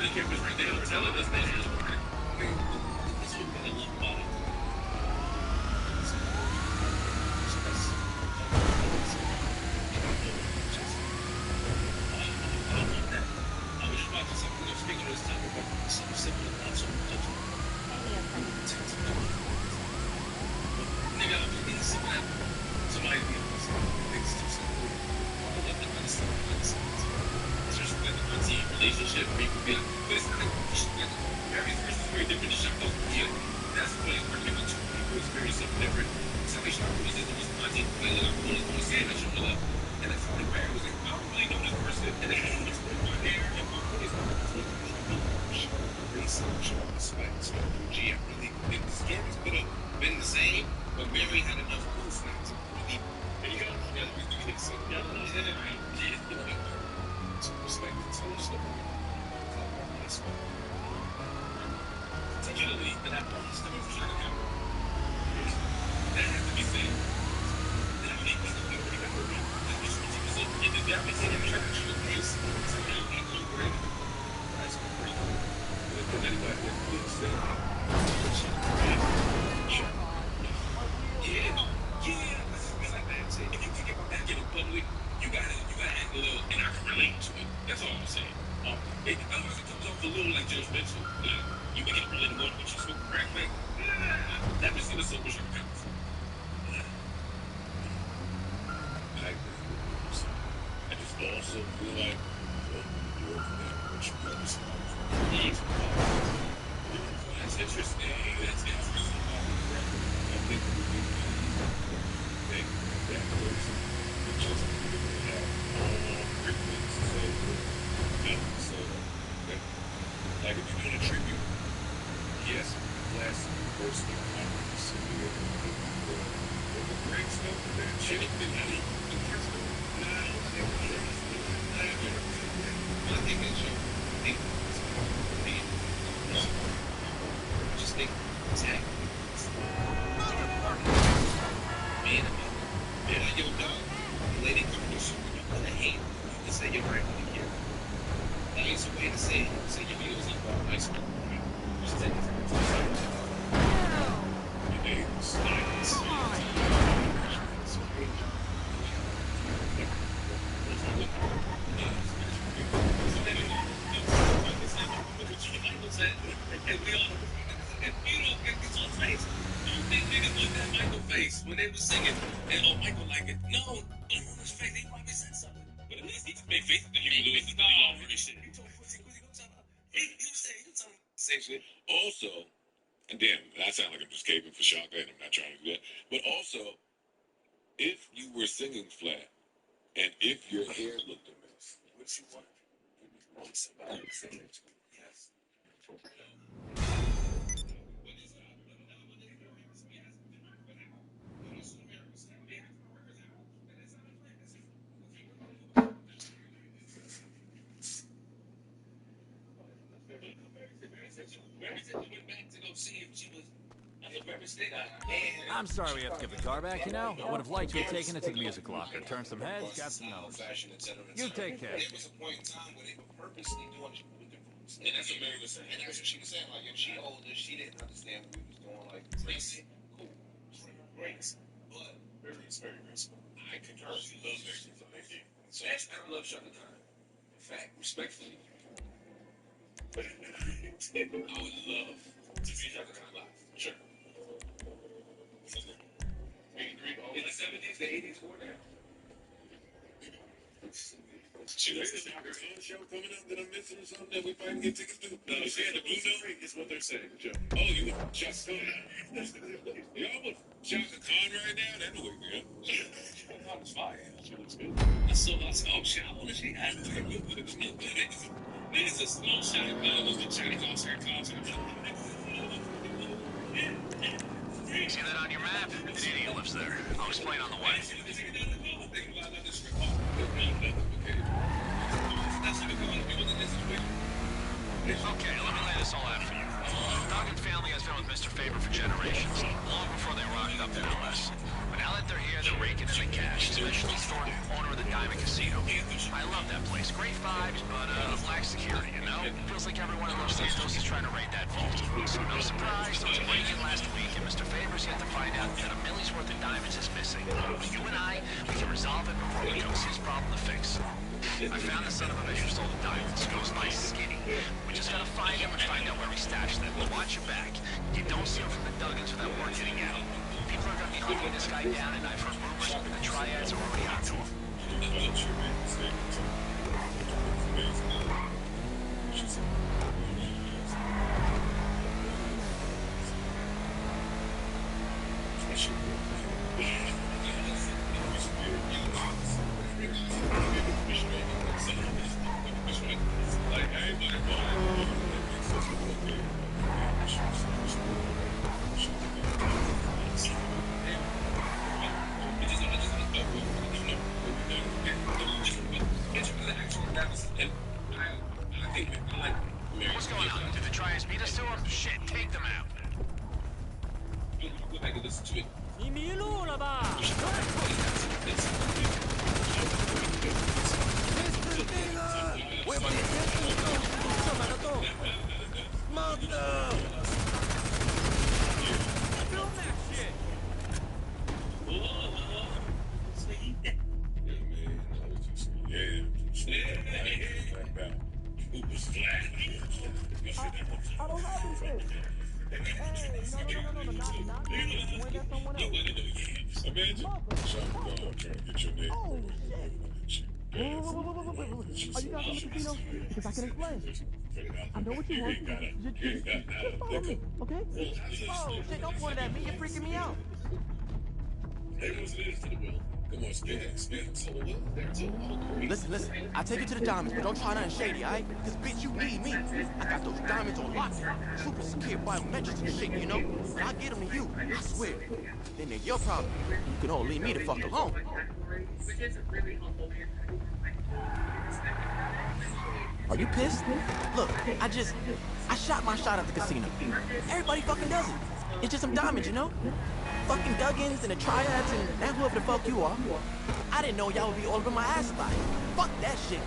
The cameras right now telling us that it's working. Speaking of this topic, but something simple, not so much. Nigga, I'm getting some of that. Somebody be honest. Niggas too simple. I love the honesty. Especially like the auntie relationship, people be like, but it's not like every person is very different. The shop doesn't feel it. That's the place where people experience something different. Somebody shop was just auntie, like, look, I'm really going to say that show me love. And that's how the parent was like, I don't really know this person. And then I just put my hair and my face. Research on this fight. So, gee, I really think the stories could have been the same, but Mary had enough proof not to believe. There you go. Yeah, so, to respect the whole story. Particularly that one story for Shaka Khan. That has to be said. That makes me remember how much ridiculous it is. Everything in church was this. So now I'm going great. That's great. But anyway, it's it's like that. Say, if you think about that getting public, you gotta act a little, and I can relate to it. That's all I'm saying. Otherwise, it comes off a little like judgmental. Like, you make it really one, but you smoke crack, like, never seen a sober shop house. I just also feel like, you're what you understand. That's interesting. That's interesting. I think it would be that person just have all great things to say. So, like if you're doing a tribute, yes, last person I would see the great stuff that shit that I think the first one. I think it's your just think tech. Man, like yo, dog, the lady come to shoot, you gonna hate. You can say you're right when you hear it. That is a way to say it. Say your videos ain't about high school. Just take it from the top. Your neighbors. Face when they were singing, and oh, Michael like it. No, on his face, he probably said something. But at least he made faith that you knew it. No, he shit. He told same shit. Also, and damn, I sound like I'm just caving for Shaka, and I'm not trying to do that. But also, if you were singing flat, and if your hair looked a mess, what you want? You want somebody to sing it to you. Yes. I'm sorry we have to give the car back, you know? I would have liked to have taken it to the music locker, turned some heads, got some numbers. You take care. There was a point in time where they were purposely doing it with the rules. And that's what Mary was saying. And that's what she was saying. Like, if she older, she didn't understand what we was doing. Like, racing, cool. Race. But very graceful. I concur. She loves racing. So I love Shaka Khan. In fact, respectfully, I would love to see Shaka Khan live. Sure. In the 70s, the 80s, or now. She has her own show coming up that I'm missing or something that we might get tickets to? No, she had the Blue Note, is what they're saying, Joe. Oh, you want Shaka Khan? Y'all want Shaka Khan right now? That would work, yeah. Shaka Khan is fire. She looks good. I saw, oh, shit, I want to see that. Niggas just small Shaka Khan was the China concert. See that on your map? An idiot lives there. I'll explain on the way. Okay, let me lay this all out for you. Doug and family has been with Mr. Faber for generations, long before they rocked up in LS. But now that they're here, they're raking in the cash, especially Thornton, owner of the Diamond Casino. I love that place. Great vibes, but lack security, you know? Feels like everyone in Los Santos is trying to raid that vault. So no surprise, there was a break-in last week, and Mr. Faber's yet to find out that $1 million's worth of diamonds is missing. But you and I, we can resolve it before it becomes his problem to fix. I found the son of a bitch who stole the diamonds. Goes by Skinny. We just gotta find him and find out where he stashed them. But watch your back. You don't steal from the Duggins without word getting out. People are gonna be hunting this guy down, and I've heard rumors that the triads are already onto him. What's going on? Did the triads beat us to him? Shit, take them out. I can listen to it. 你迷路了吧 ？Mr. Taylor， 我要把你的天赋上满了洞。Mother。Film that shit. It was flat. I don't have anything. Hey, no, not me. Point at someone else. Imagine. Sean Paul trying to get your name. Oh, shit. Wait. Are you guys in the casino? Because I can explain. I know what you want. Just follow me, okay? Oh, shit, don't point it at me. You're freaking me out. Hey, what's it is to the will? Come on, spin. So the will, there's a whole Listen, I'll take you to the diamonds, but don't try nothing shady, alright? Because, bitch, you need me. I got those diamonds on lock. Super secure biometrics and shit, you know? I'll get them to you, I swear. Then they're your problem. You can all leave me the fuck alone. Are you pissed? Look, I shot my shot at the casino. Everybody fucking does it. It's just some diamonds, you know? Fucking Duggins and the triads and now whoever the fuck you are. I didn't know y'all would be all over my ass about it. Fuck that shit.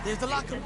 There's the locker.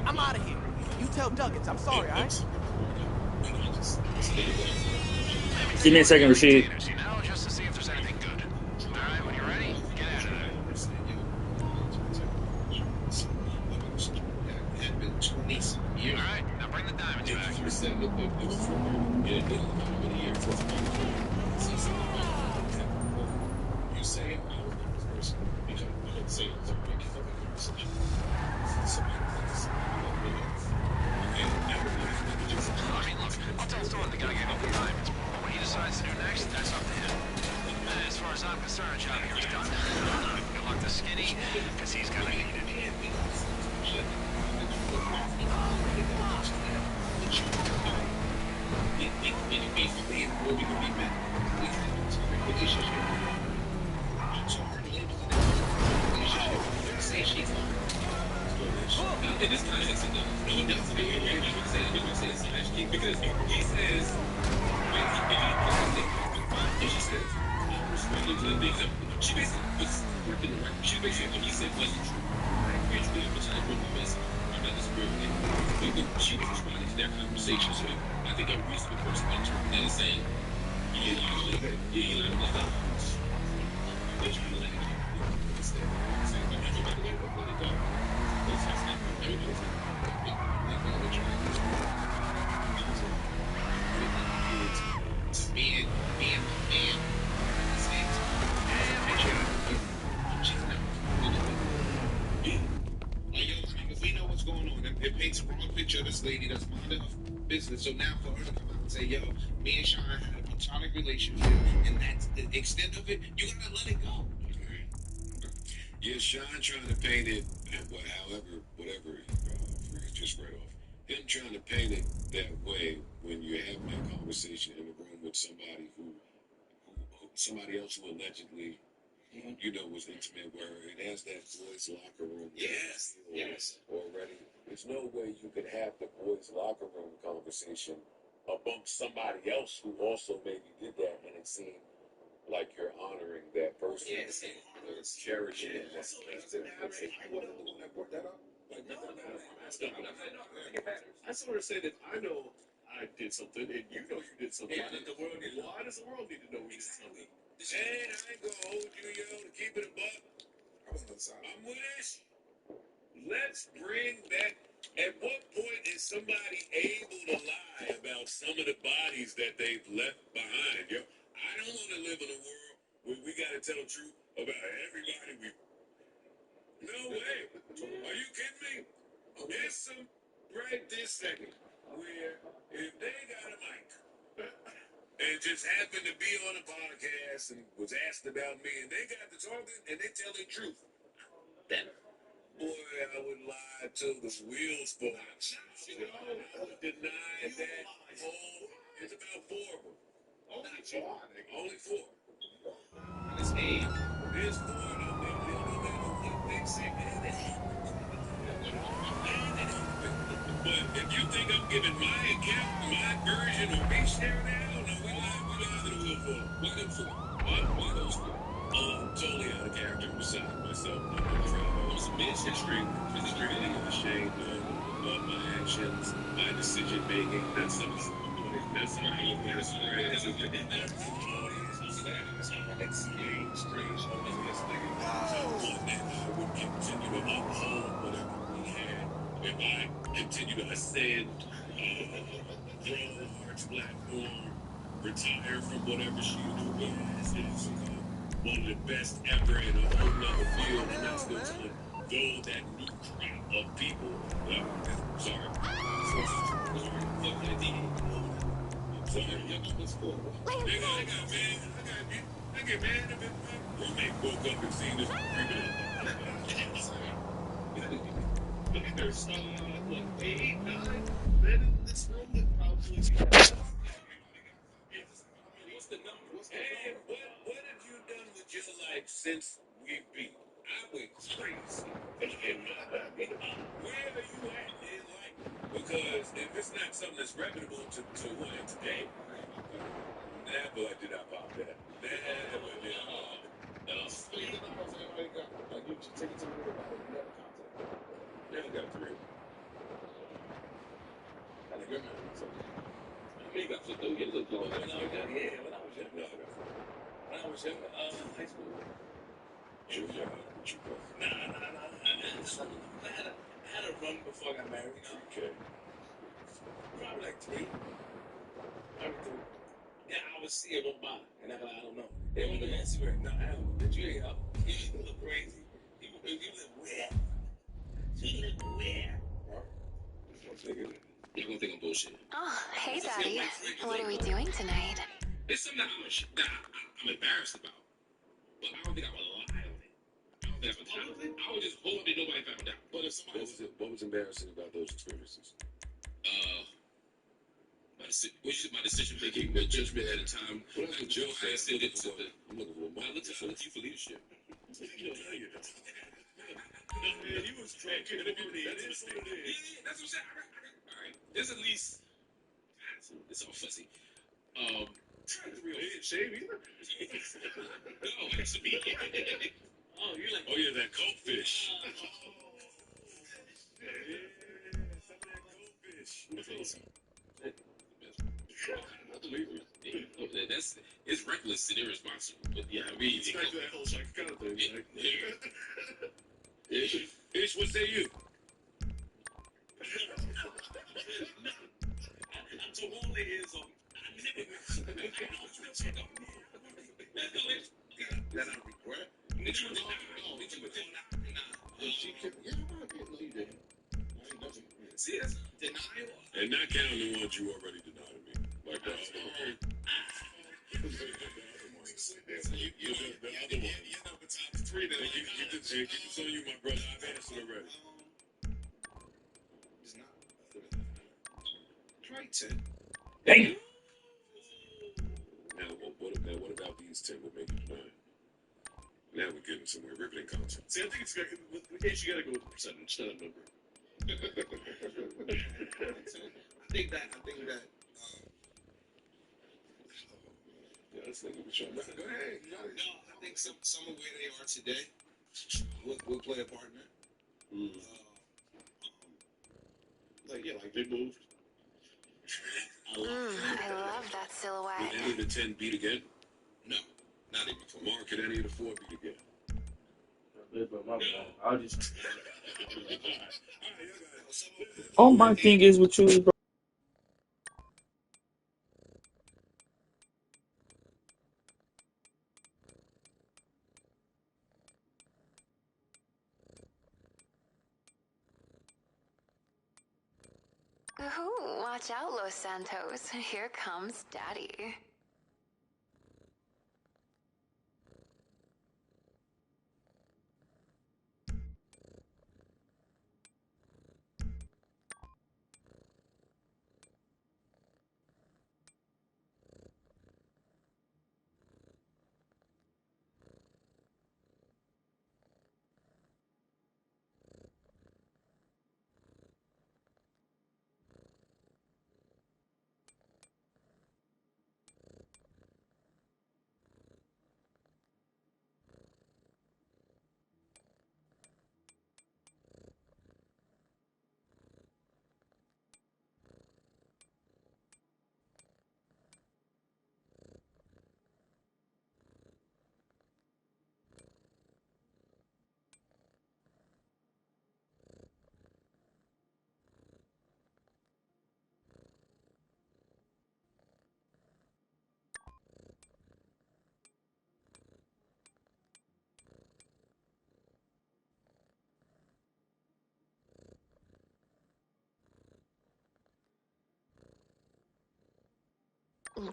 I'm out of here. You tell Duggins, I'm sorry, alright? Give me a second, Rashid. Just to see if there's anything good. Alright, when you're ready, get out of there. It had been 20 years. Alright, now bring the diamonds back. You said it was for you say I was the person because I didn't say it was a big fucking person. Somebody and It's told him they gotta give up the diamonds. But what he decides to do next, that's up to him. And as far as I'm concerned, the job here is done. Good luck to Skinny, because he's gonna need it. In this context, he doesn't say because he says she says responding to the things that she basically was working the right. She basically what he said wasn't true. Basically, I'm trying to bring my message. I'm not disagreeing with it. She was responding to their conversation. So I think a reasonable person would interpret that as saying, we know what's going on. It paints a wrong picture of this lady that's minding her business. So now for her to come out and say, yo, me and Sean had a platonic relationship, and that's the extent of it, you gotta let it go. Yeah, Sean trying to paint it, whatever Freeze just read off. Him trying to paint it that way when you're having that conversation in the room with somebody somebody else who allegedly, was intimate with her. It has that boys' locker room. Yes. Already. There's no way you could have the boys' locker room conversation amongst somebody else who also maybe did that, and it seemed like you're honoring that person. Yes. It's cherishing it. I wasn't the one that brought that up. I just want to say that I know I did something, and you know you did something. Why does the world need to know? Why does the world need to know we did something? And I ain't gonna hold you, to keep it a buck. I'm with it. Let's bring back. At what point is somebody able to lie about some of the bodies that they've left behind? I don't want to live in a world where we got to tell the truth about everybody we. No way. Are you kidding me? There's some right this second where if they got a mic and just happened to be on a podcast and was asked about me and they got to talking and they tell the truth, then boy, I would lie till the wheels fall. I would deny that whole. It's about 4 of them. Only 4. It's eight. There's 4 of them. They don't know what they say, man. It happened. But if you think I'm giving my account, my version of me sharing out, no, we lie to the wheel for. Why them 4? Why those 4? Totally out of character. I'm beside myself. I'm in trouble. It's a man's history. Really ashamed of my actions, my decision making. That's not how you want to spread. That's strange. One that I would continue to uphold whatever we had if I continue to ascend Grow Arts platform, retire from whatever she do. Yes, it's one of the best ever in a whole nother field, and that's still telling that new crop of people. Sorry. I get mad if my roommate woke up and seen this There's what, 8, 9 men in this room that probably. What's the number? Hey, what have you done with your life since we beat? I went crazy. Where are you at in life? Because if it's not something that's reputable to today, never did I pop that. Never did I pop it. Like you should take it to the river, never contact. Never got 3. I think you're married. So. Me got flipped over. You look good. When I was young, high school. You was young. Nah. I had a run before I got married. Okay. Probably like 3. Maybe 3. Yeah, I would see it went by, and I don't know. They want to answer it. No, I don't. Did you ain't up? You look crazy. You live where? You live where? Nigga, You're gonna think I'm bullshitting. Oh, hey, Daddy. What are we doing tonight? It's something I'm embarrassed about, but I don't think I would lie on it. I don't think I would lie on it. I would just hope that nobody found out. But if somebody, What was embarrassing about those experiences? my decision making, my judgment at a time. Joe, I still get to the. I'm looking for I look to you for leadership. Man, he was drunk. That's what it is. Yeah, that's what I'm saying. All right, there's at least. It's all fuzzy. They didn't shave either. No, it's me. Oh, you're like, oh yeah, that goldfish. Some of that goldfish. It's reckless and irresponsible. But yeah, I mean, it's back to that whole kind of thing. Ish, what say you? So only is that I regret. Did you see, that's denial. And not counting the ones you already denied me. Like the other one. You're number top 3 that you keep telling you, my brother, I've answered already. It's not. Try 10. Damn. Now, what about these 10 would make you 9? Now we're getting somewhere riveting content. See, I think it's with age, you gotta go with the percentage, not a number. I think that. Yeah, let's think of each other. Go ahead. No, I think some of where they are today will play a part in that. Like they moved. I love that silhouette. Would any of the 10 beat again? No, not even close. Mark, could any of the 4 beat again? I'll just. All my thing is with you, bro. Ooh, watch out, Los Santos. Here comes Daddy.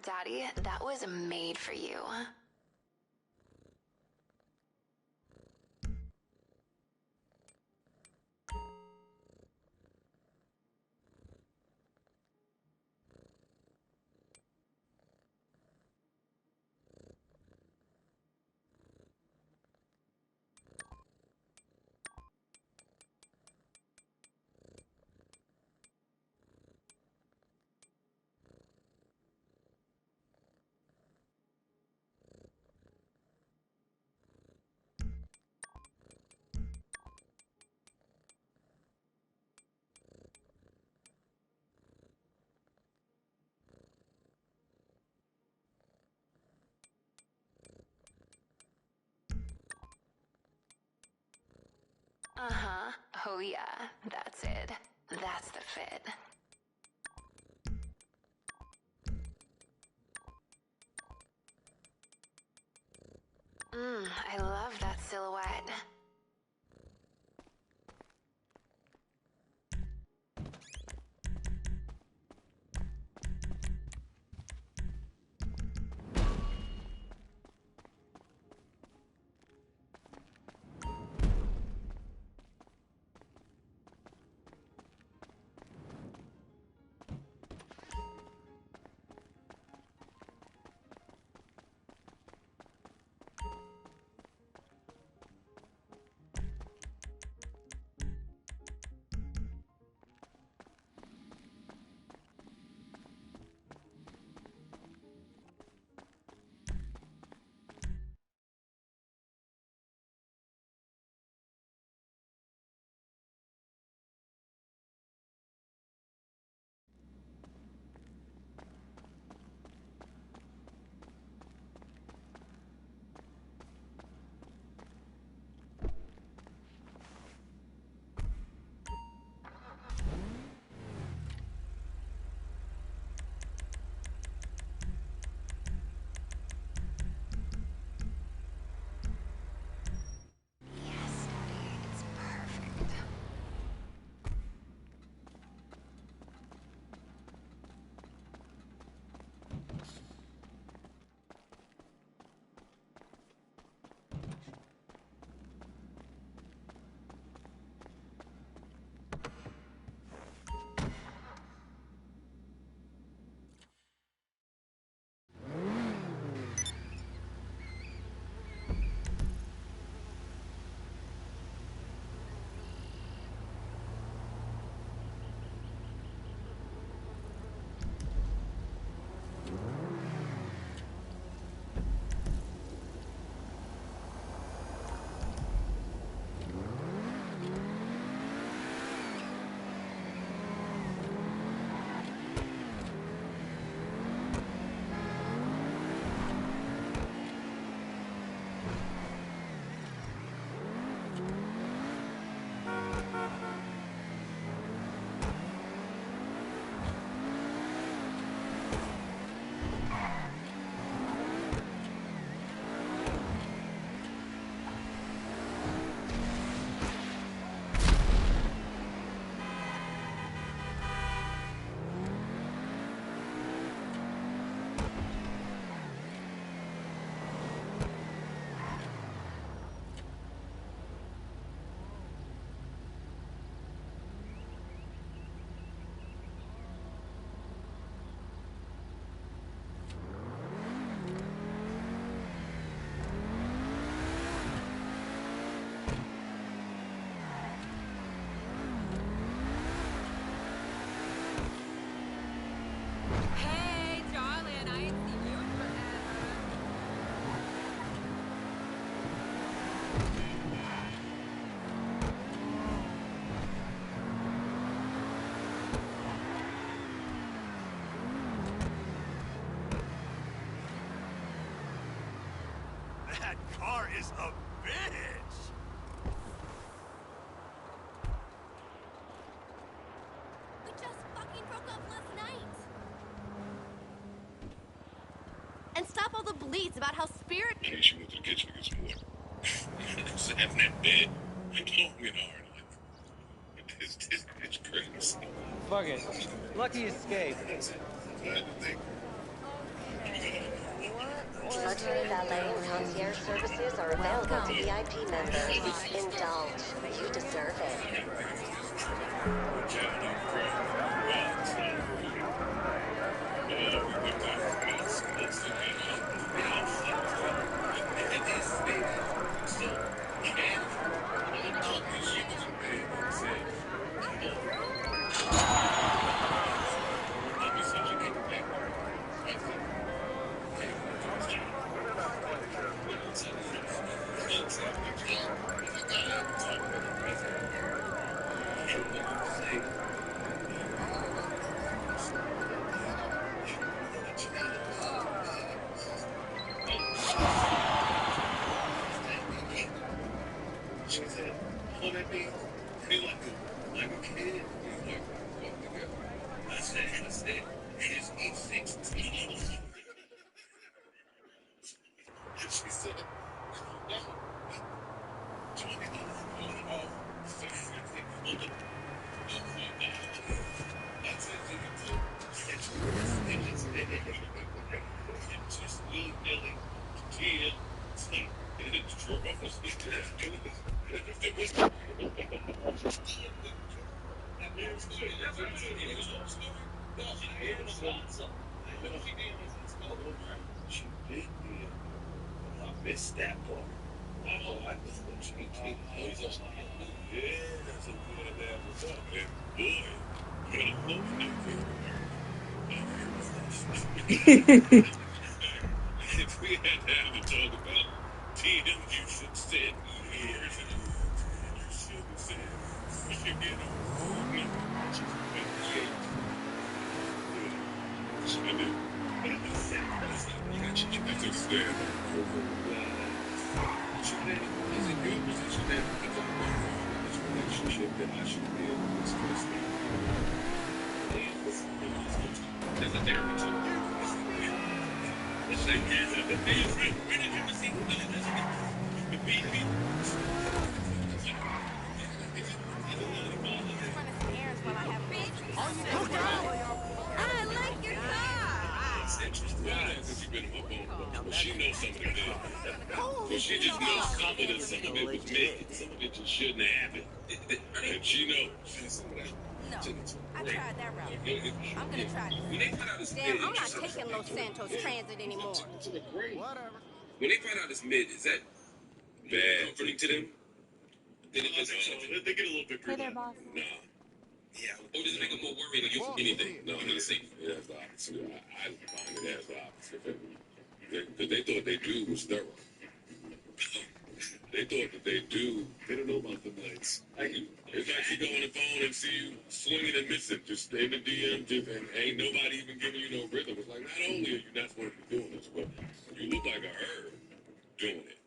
Daddy, that was made for you. Uh-huh. Oh yeah, that's it. That's the fit. I love that silhouette. is a bitch. We just fucking broke up last night. And stop all the bleats about how Spirit. I need you to go to the kitchen to get some water. I'm sitting in that bed. I'm long and hard. It's crazy. Fuck it. Lucky escape. Luxury valet and concierge services are available to VIP members. Indulge. You deserve it. She said, "Oh, that means he like a kid." I said, "Is he 16?" And she said, "No." Johnny, oh, that's it. It's just willy-nilly. Tia, it's like, it's true. She did, yeah. I missed that part. Oh, I know what she did. Yeah, that's a good laugh. And boy, you're the most if we had to have a talk about TM, you should sit years and you should sit. You should get a relationship that I should be able to express as a therapist. It's like, the thing right, when did you see the baby? I like your car. It's interesting. Because you've been in my phone. Well, she knows some of the good. Well, she just knows some of it. Some of it was made. Some of it just shouldn't have happened. And she knows. Some of that. No, I tried that route. I'm gonna try this. Damn, I'm not taking Los Santos Transit anymore. Whatever. When they find out it's mid, is that bad for them? They get a little bit Hey there, boss. Nah. Yeah. Or does it make them more worried or you for anything? No, I'm not saying that's the opposite. I find it as the opposite. Because they thought they dude was thorough. They thought that they do. They don't know about the lights. It's like she go on the phone and see you swinging and missing, just stay in the DM, and ain't nobody even giving you no rhythm. It's like, not only are you not supposed to be doing this, but you look like a herb doing it.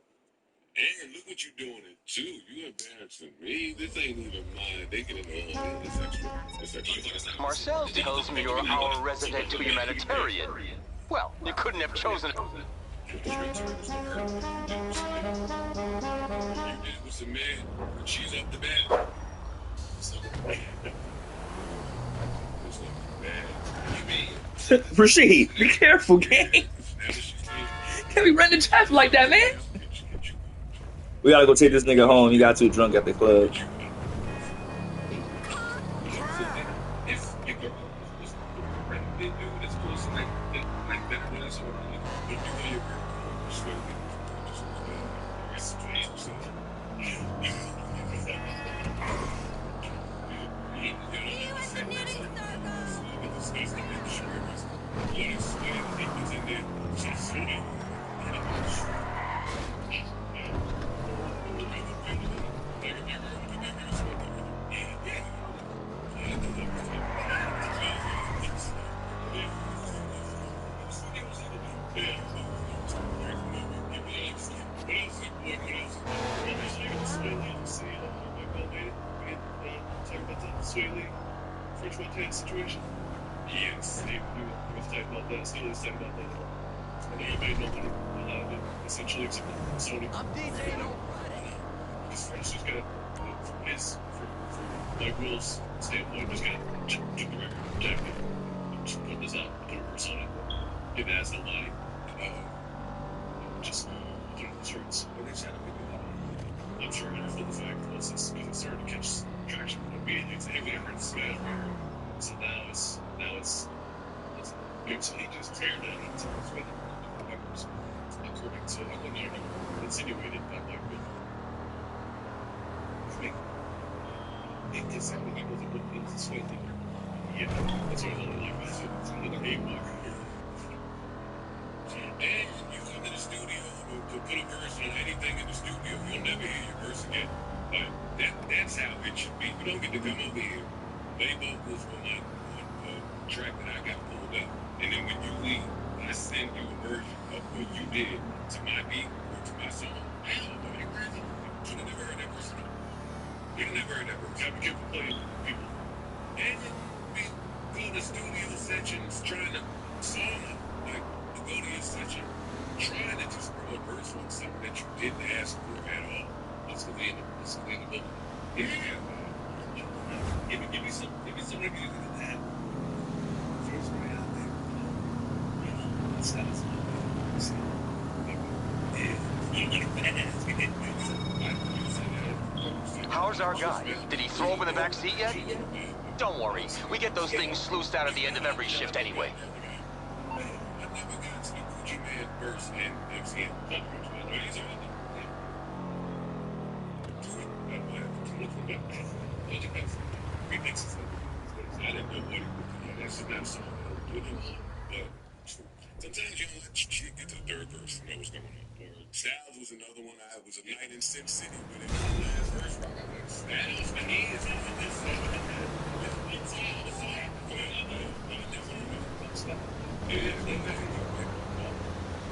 And look what you're doing it too. You embarrassing me. This ain't even mine. They get it all. It's extra. It's extra. Marcel tells me you're our resident humanitarian. Well, you couldn't have chosen. You did with some man. She's up the bat. Rashid, be careful, gang. Can't be running traffic like that, man. We gotta go take this nigga home. He got too drunk at the club. situation. Yes, we was tight about that. Still is tight about that. And he made nobody allowed it. Essentially, except Sony. I'm DJing on Friday. Because French just got from Mike Will's standpoint, just got took the record, jacked it, just put this out, put a verse on it, didn't ask nobody. Just put it on the streets. What they trying to make it out? I'm sure after the fact, because it started to catch traction. Immediately, it's every heard the smash record. So now it's basically just tearing down into his records. According to, I wouldn't argue, insinuated by Mike Will. I mean, it sounded like it was a good thing to sweat there. Yeah, that's what I only like. It sounded like a mark. And you come to the studio to put a verse on anything in the studio, you'll never hear your verse again. But that's how it should be. You don't get to come over here, play vocals on my track that I got pulled up, and then when you leave, I send you a version of what you did to my beat or to my song. Hell, no, you're crazy. You should have never heard that verse. You never heard that verse. Gotta be careful playing people. And we go to studio sessions trying to song up. Like, you go to your session trying to just throw a verse on something that you didn't ask for at all. Let's go in the book. Give me some reviews of that. First right out there. You know, that sounds How's our guy? Did he throw up in the back seat yet? Don't worry. We get those things sluiced out at the end of every shift anyway. I never got to the Gucci Man verse and MCM. Remixes. I didn't know what he was doing. That's not a song. But sometimes you don't let shit get to the third verse. You know what's going on. Styles was another one. I was a night in Sin City with him. Last verse rock. I was like, Styles, man, he is on this song. It's all the song.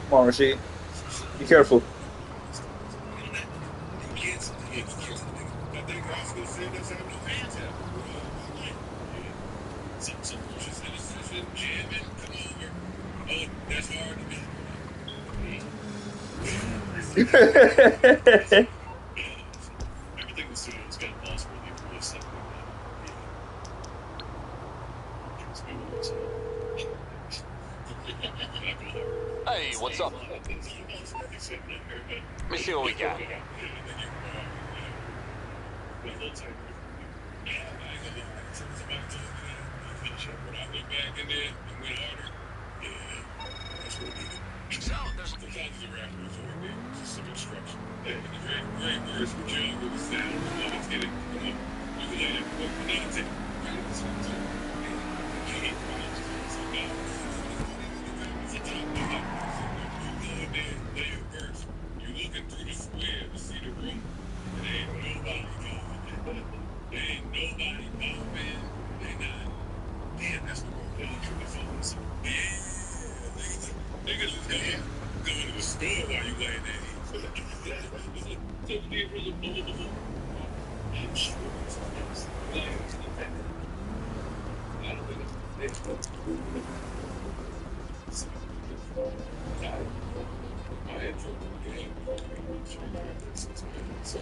Come on, Rashid. Be careful. Kids, I think I was going to say that's how no hands have. Some just innocent jamming, come over. Oh, that's hard to me. Everything in the studio's got possible to be something like that. Hey, what's up? Let me see what we got. When I went back in there and went harder, yeah, that's what we needed. Sometimes the rapper is over there, just some instruction. Hey, the great words from Joe with the sound. Let's get it. Come on. You can let it go. Another take. You're looking through the square to see the room. There ain't nobody coming. There ain't nobody popping. They not. Damn, that's the wrong thing. Yeah, niggas is going to the store while you laying there. I'm sure it's I don't think it's my intro to the game. So,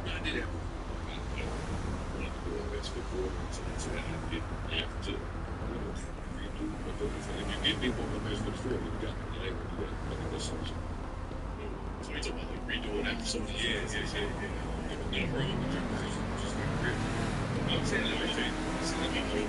I did everything. That's good for so that's what I did after. If you get people on the best foot forward, you got the language, you got the songs. So you're talking about like redoing that song? Yeah. No problem. Just like real. I'm saying everything. It's like a whole.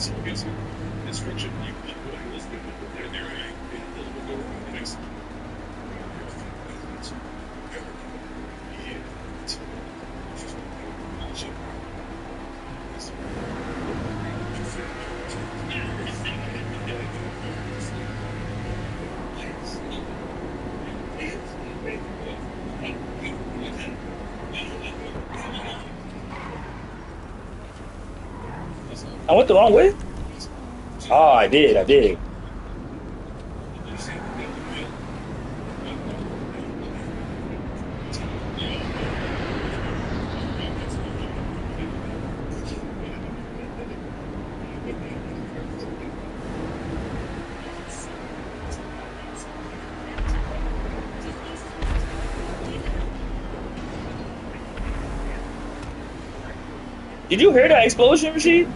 So I'm going to instruction you put what I was doing, and there I am, a little bit more next. I went the wrong way? Oh, I did. Did you hear that explosion, Rashid?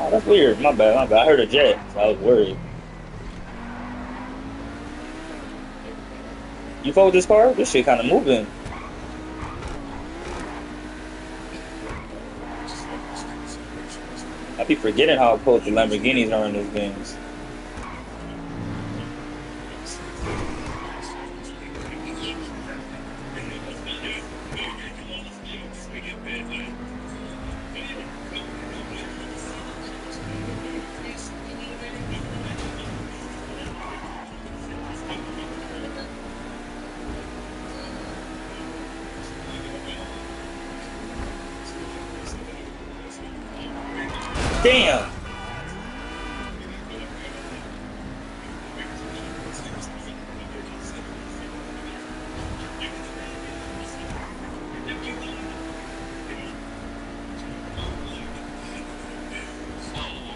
Oh, that's weird. My bad. I heard a jet, so I was worried. You fuck with this car? This shit kind of moving. I be forgetting how close the Lamborghinis are in these games. Damn.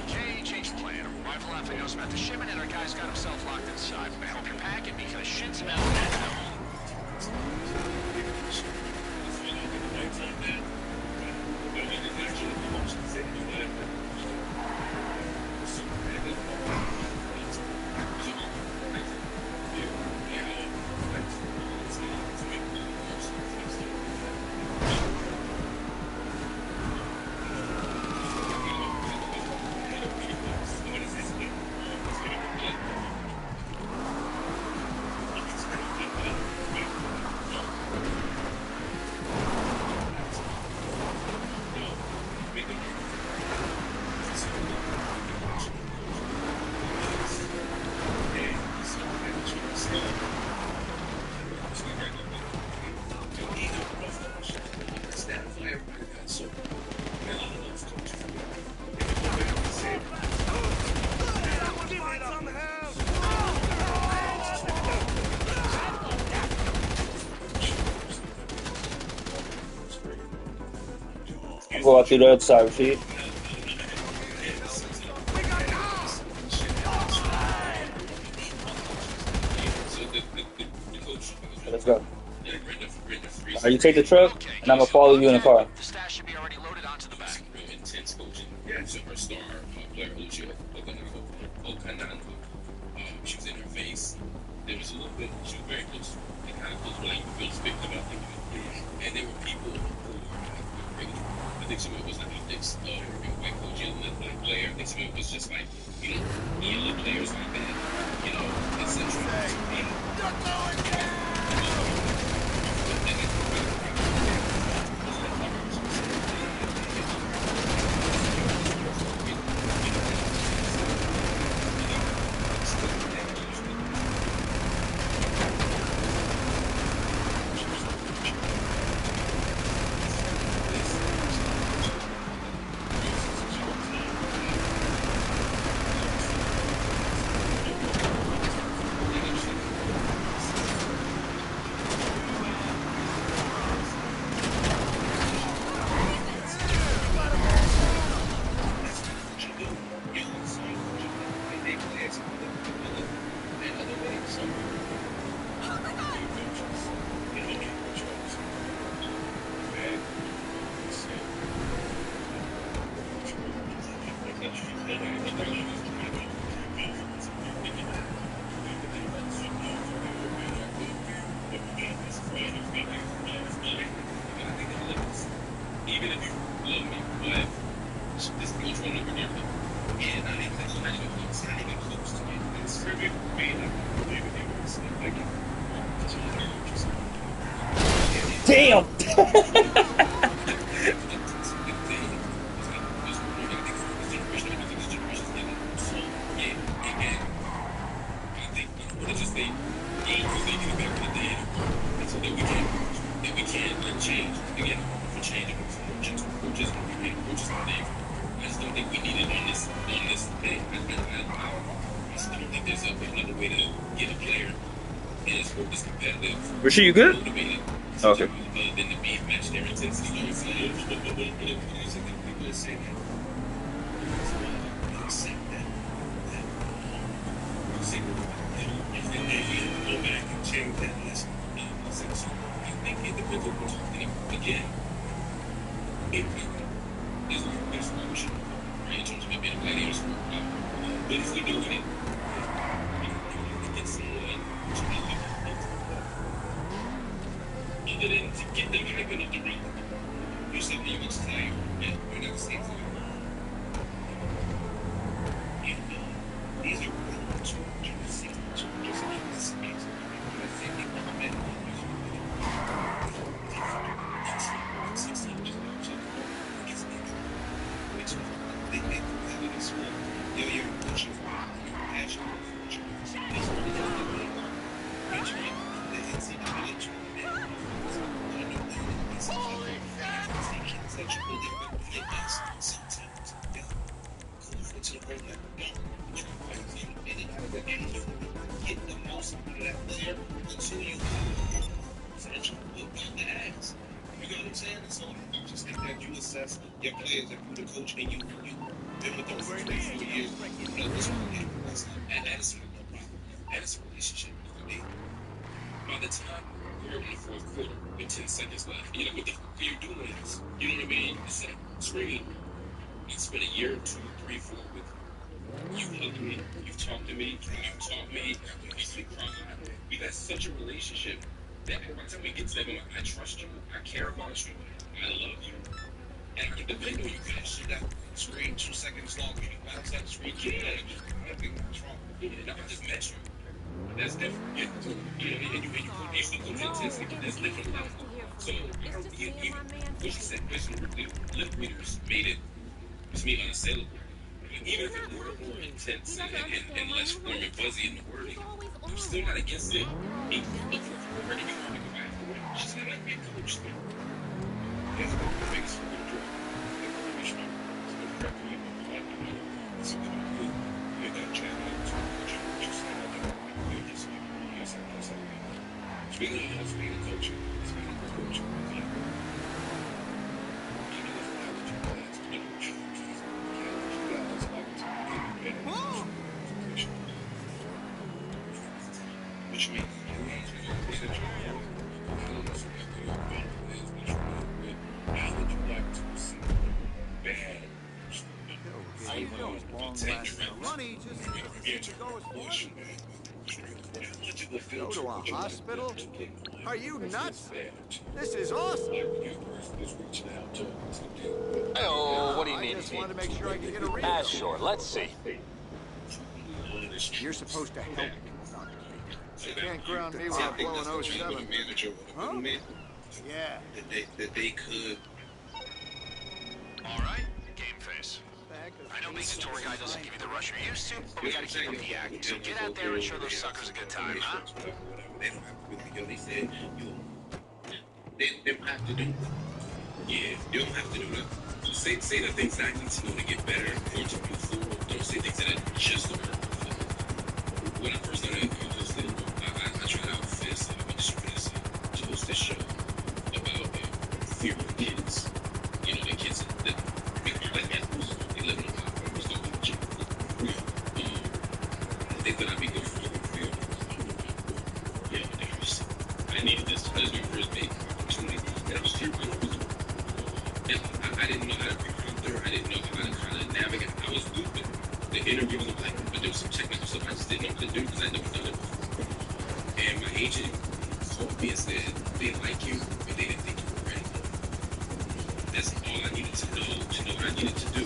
Okay, change the plan. Rifle outfit knows about the shipment, and our guy's got himself locked inside. I hope you're packing because shit's about to happen. Go out through the other side, Rashid. Let's go. Alright, you take the truck, and I'm gonna follow you in the car. The stash should be already loaded onto the back. Intense coaching. Superstar player Lucia she was in her face. There was a little bit. She was very close. They kind of close, but like you feel spectacle about thinking. And there were people who were really. I think some of it was the optics of white coach yelling at black player. I think some of it was just like yellow players like that. It's even if you love me, but this coach won't ever near me. And it's not even close to me. It's very big. Damn! Change. if there's another way to get a player in a sport that's competitive. Rasheed, you good? Motivated. Okay. Than to be match their intensity. You know what I'm saying? But when it is, and people say that, accept that. And then you go back and change that lesson. So I think it depends on what you're thinking. Again, if there's a solution, right, in terms of it being a gladiator sport. But if we do it, it's someone other than to get them hyping up the road. You said that you was tired, and you're never stay tired. And these are grown to just like this space. And I think they come in they make competitive sport. You're pushing for it. You're passionate for it. That's what it is. The NCAA tournament. That you believe in fitness sometimes. Yeah. Go to the whole level. Get the most out of that player until you essentially put on the ass. You know what I'm saying? So I just think that you assess your players, if you're the coach and you've been with them for 3-4 years, you know this one, and that's no problem. And it's a relationship. I mean, by the time we're in the fourth quarter with 10 seconds left, you're like, what the fuck are you doing this? You know what I mean? It's like, screaming. It's been a year, 2, 3, 4 with you hugged me, you've talked to me, you've taught me, you sleep crying. We've had such a relationship that by the time we get to that moment, I trust you, I care about you, I love you, and I can depend on you for that shit. That screen 2 seconds long, when you bounce that screen, I think that's wrong. And I just met you. That's different. You know what I mean? And you still go to intensity, that's different level. So, I don't, what you said, basically, lift meters made it, to me, unassailable. Even if it were more intense and less warm and fuzzy in the wording, I'm still not against it. If you want to go back to it, she's going to let me coach them. That's the biggest thing to do. It's going to prep you. It's going to be good. You got to check out to coach you. Just like that. You're just speaking of coaching, which means how would you like to see bad? Go to a hospital? Are you nuts? This is awesome. Oh, what do you need? I just wanted to make sure I could get a read. Sure, let's see. You're supposed to help me, Dr. You can't ground me without blowing 07. Huh? Yeah. That they could. All right, game face. I know being a tour guide doesn't give you the rush you're used to, but we gotta keep up the act. So get out there and show those suckers a good time, huh? They don't have to really go. They said they don't have to do that. Yeah, you don't have to do that. Say the things that I need to know to get better or to move forward. Don't say things that are just the work. When I first started, I tried out for this to host this show about fear of kids. You know, the kids that like animals. They live in a house. It's called they thought I'd be good for the field. Yeah, I needed this. This was my first big opportunity, and I was terrified. And I didn't know how to recruit her. I didn't know how to kind of navigate. I was good with the interviews, but there was some technical stuff I just didn't know what to do because I'd never done it before. And my agent called me and said they like you, but they didn't think you were ready. That's all I needed to know what I needed to do.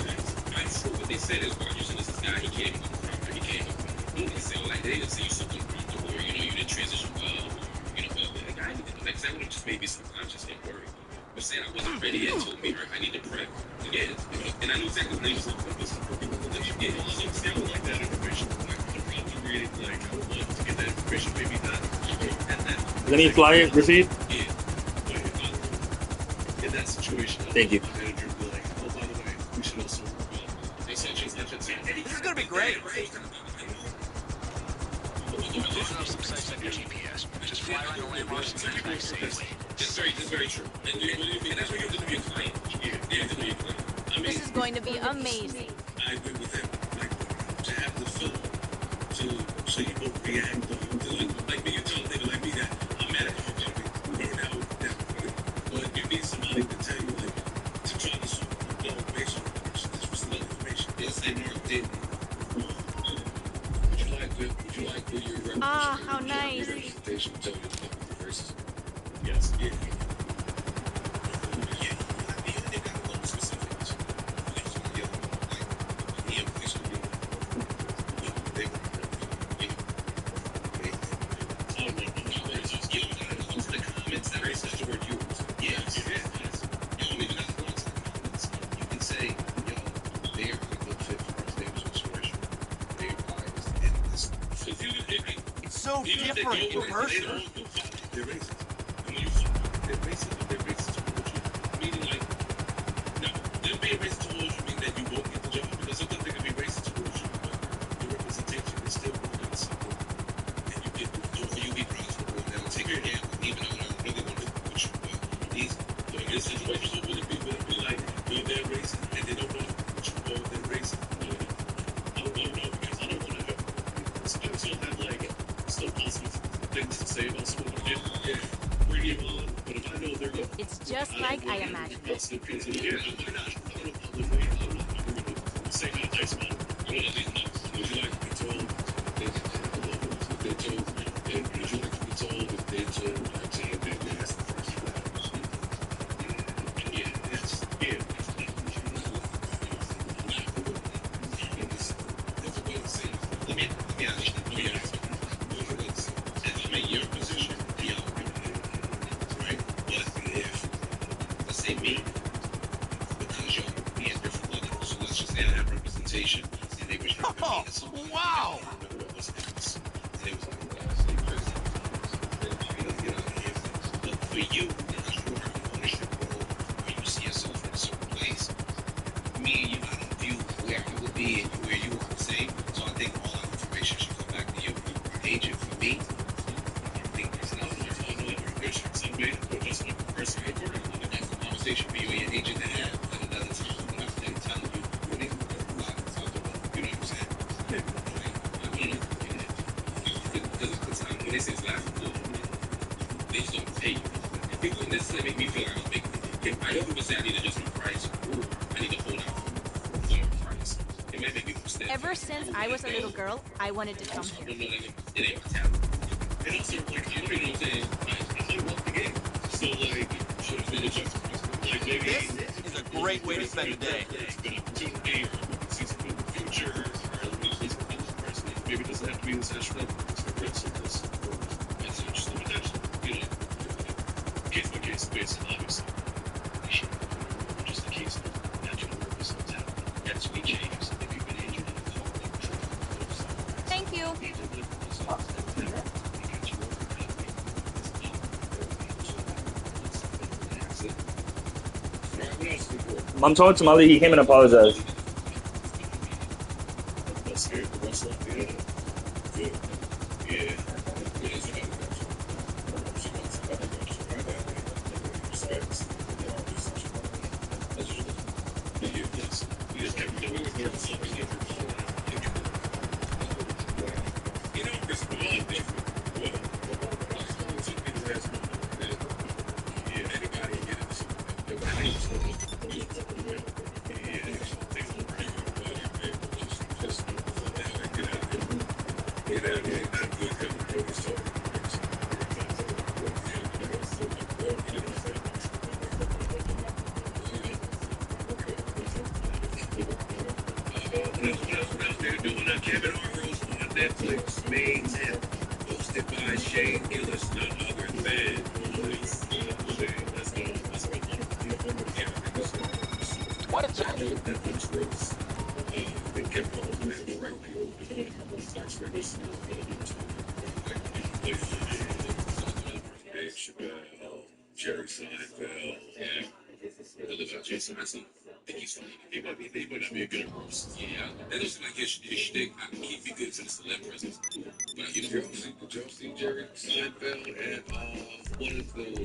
I said what they said is, well, you seen this guy, he came up prompter, he came up. They said, well, like, they didn't say you something prompter, or, you know, you didn't transition well, you know, like, I didn't think that would have just made me subconscious and worried. But saying I wasn't ready yet told me, I need to prep. Again, and I knew exactly what they was looking for. Yeah, it sounded like that information. Like, the problem really, like, I would love to get that information, maybe not. Let me fly it, Rashid. Yeah. In that situation, thank you. Manager would be like, oh, by the way, we should also. They said, this is gonna be great. up some sites on your GPS. Just fly around the landmarks and come back safely. That's very true. And that's where you have to be a client. Yeah, you have to be a client. I mean, This is going to be amazing. I agree with him. Like, to have the film, so you don't react to like me, you tell a nigga like me that I'm mad at you, burn out that point. But you need somebody to tell you, like, to try to solve the information. This was the information. Yes, they Mark didn't. Would you like for your representation? Ah, how nice. Representation, tell me the verses. Yes, yeah. It's so different in person. They're racist. And when you fuck, they're racist towards you. Meaning, like, no, them being racist towards you mean that you won't get the job. Because sometimes they can be racist towards you, but your representation is still working something. And you get the door, you be profitable, and they'll take your hand, even though I don't really want to put you. But these, in this situation, so many people be like, well, they're racist, and they don't want to put you on, they're racist. I don't know, because I don't want to have, some people still have, like, still positive things to say about someone. Yeah, bring it on. But if I know they're going to... It's just like I imagined it. Yeah, why not? I don't know say how nice about it. Would you like to be told if they told, and would you like to be told if they told our team that we asked the first round? Yeah, that's, yeah. Let me ask you. If I'm in your position, right? But if, let's say me, because you're being different levels, so let's just say I have representation, and they were trying to mean something. Wow! And they was like, but for you, because you are in ownership role, where you see yourself in a certain place, me and you, I don't view where I would be and where you are the same. So I think all that information should come back to you. Agent for me, I think there's nothing. I know you're a patient, some way, but just like a person recording. That's a conversation for you and your agent to have at another time. But I'm telling you, when they talk about, you know what I'm saying? Like, because when they say it's laughable, they just don't pay you. And people necessarily make me feel like I'm making it. If I know people say I need to adjust my price, I need to hold out for my price. It may make me understand. Ever since I was a little girl, I wanted to come here. It ain't my talent. And also, like, you know what I'm saying? I love the game. So, like, should have been adjusted. Like, maybe This is a great way to spend the day. it's a good opportunity, or see some good future, or maybe it doesn't have to be this extra. It's for principles. That's just limitation. You know, case by case basis, obviously. Just in case of natural purpose of talent. That's we change. If you've been injured in the Thank you. I'm talking to Mali, he came and apologized. Netflix, May 10th, hosted by Shane Gillis, none other than What a time. Netflix rose. They kept on playing directly over Dave Chappelle, Jerry Seinfeld, yeah. I live out Jason Mason. I think he's funny. He might not be a good roast. Yeah. That doesn't like his shtick. I can keep me good to the celeb presence. But you know, the joke one of those,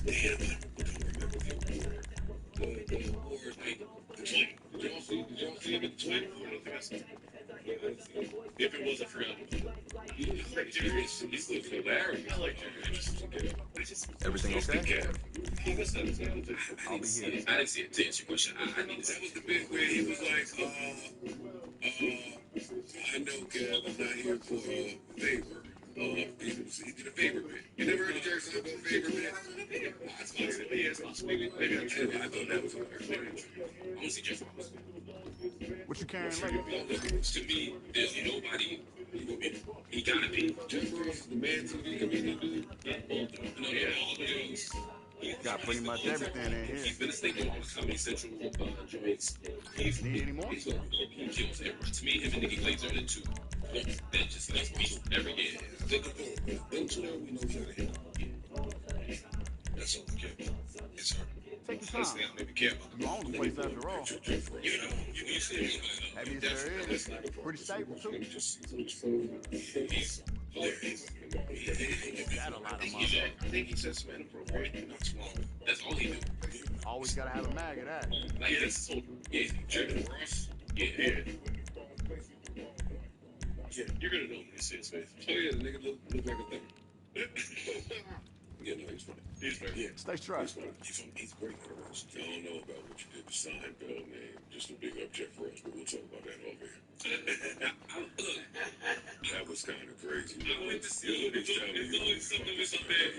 damn, I don't remember the award, like, the twin. Did y'all see him in the twin? I don't think I saw it. If it wasn't for him, I like Jerry. He's looks hilarious. I like Jerry. Everything He's okay? the cat. He was I didn't see it. I didn't see it. To answer your question, I need to see it. That was the bit where he was like, I know, Kev, I'm not here for a favor. He did a favor bit. You never heard of Jerry Seinfeld favor bit? That's funny. Maybe I thought that was hilarious. Maybe I want to see Jeff Thomas. What you carrying later? To me, there's nobody. He gotta be. Jeff Ross is the man TV comedian dude. All the jokes. Got pretty much everything in here. He's been a snake in all the Comedy Central joints. Need any more? He kills everyone. To me, him and Nikki Glazer are the two. That just makes me every year. Them two, we know we gotta hit. That's all I care about. It's her. Take your That's the time. thing I maybe care about. You own the place after all. You know, you see him. Heavy as there is. Pretty stable, too. He's hilarious. Got a lot of money. I think he says man appropriate, not small. That's all he do. Always gotta have a mag of that. Like that's so Jerry Ross. Yeah. You're gonna know when you see his face. Oh yeah, the nigga look like a thing. Yeah, no, he's funny. He's very good. Stay strapped. He's great for us. I don't know about what you did to Seinfeld, man. Just to big up Jeff Ross, but we'll talk about that over here. That was kind of crazy. I went to see it. It's something with some bad.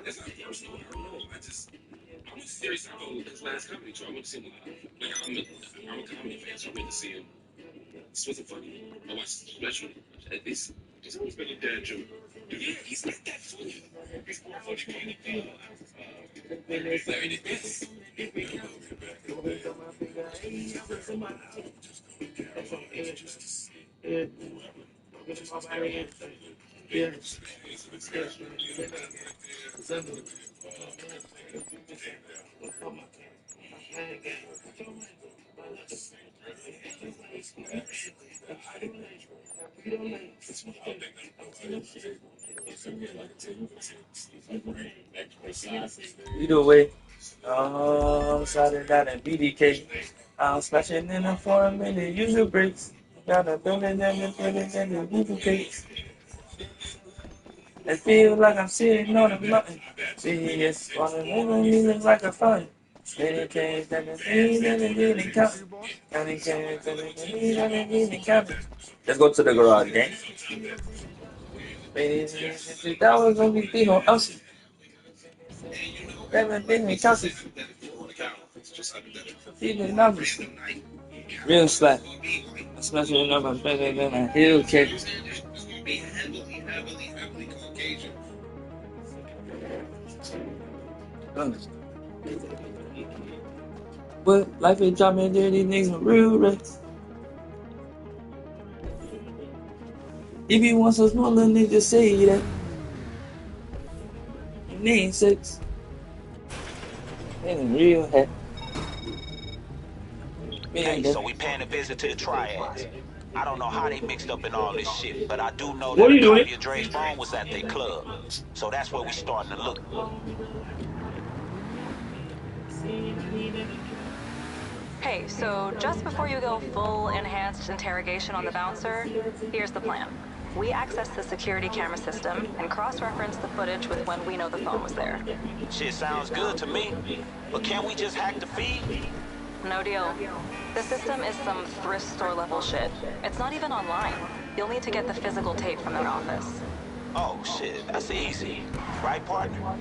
That's not personal. I don't know. I went to see Jerry Seinfeld his last comedy tour. I went to see him live. Like, I'm a comedy fan, so I went to see him. This wasn't funny. I watched the special. It's always been a dad joke. Dude, he's not that funny. He's more funny than Larry David. Either way, shot down at BDK. I'm smashing in them for a minute. Use your brakes. Got a building and the duplicates. I feel like I'm sitting on a mountain. See, it's on the moon, he looks like a fun. Then it came, then it came, then it didn't count. Then it came, then it came, then it didn't count. Let's go to the garage, gang. That was gonna be Tino Elsie. That didn't count it. Even numbers. Real slack. I smash it up, I'm better than a heel kick. But life is dropping dirty niggas with real race. If you want some smaller niggas, say that. And they ain't six. They ain't real head. Hey, so we paying a visit to the triads. I don't know how they mixed up in all this shit, but I do know that a copy of Dre's phone was at their club. So that's where we starting to look. Hey, so just before you go full enhanced interrogation on the bouncer, here's the plan. We access the security camera system and cross-reference the footage with when we know the phone was there. Shit sounds good to me, but can't we just hack the feed? No deal. The system is some thrift store level shit. It's not even online. You'll need to get the physical tape from their office. Oh shit, that's easy. Right, partner?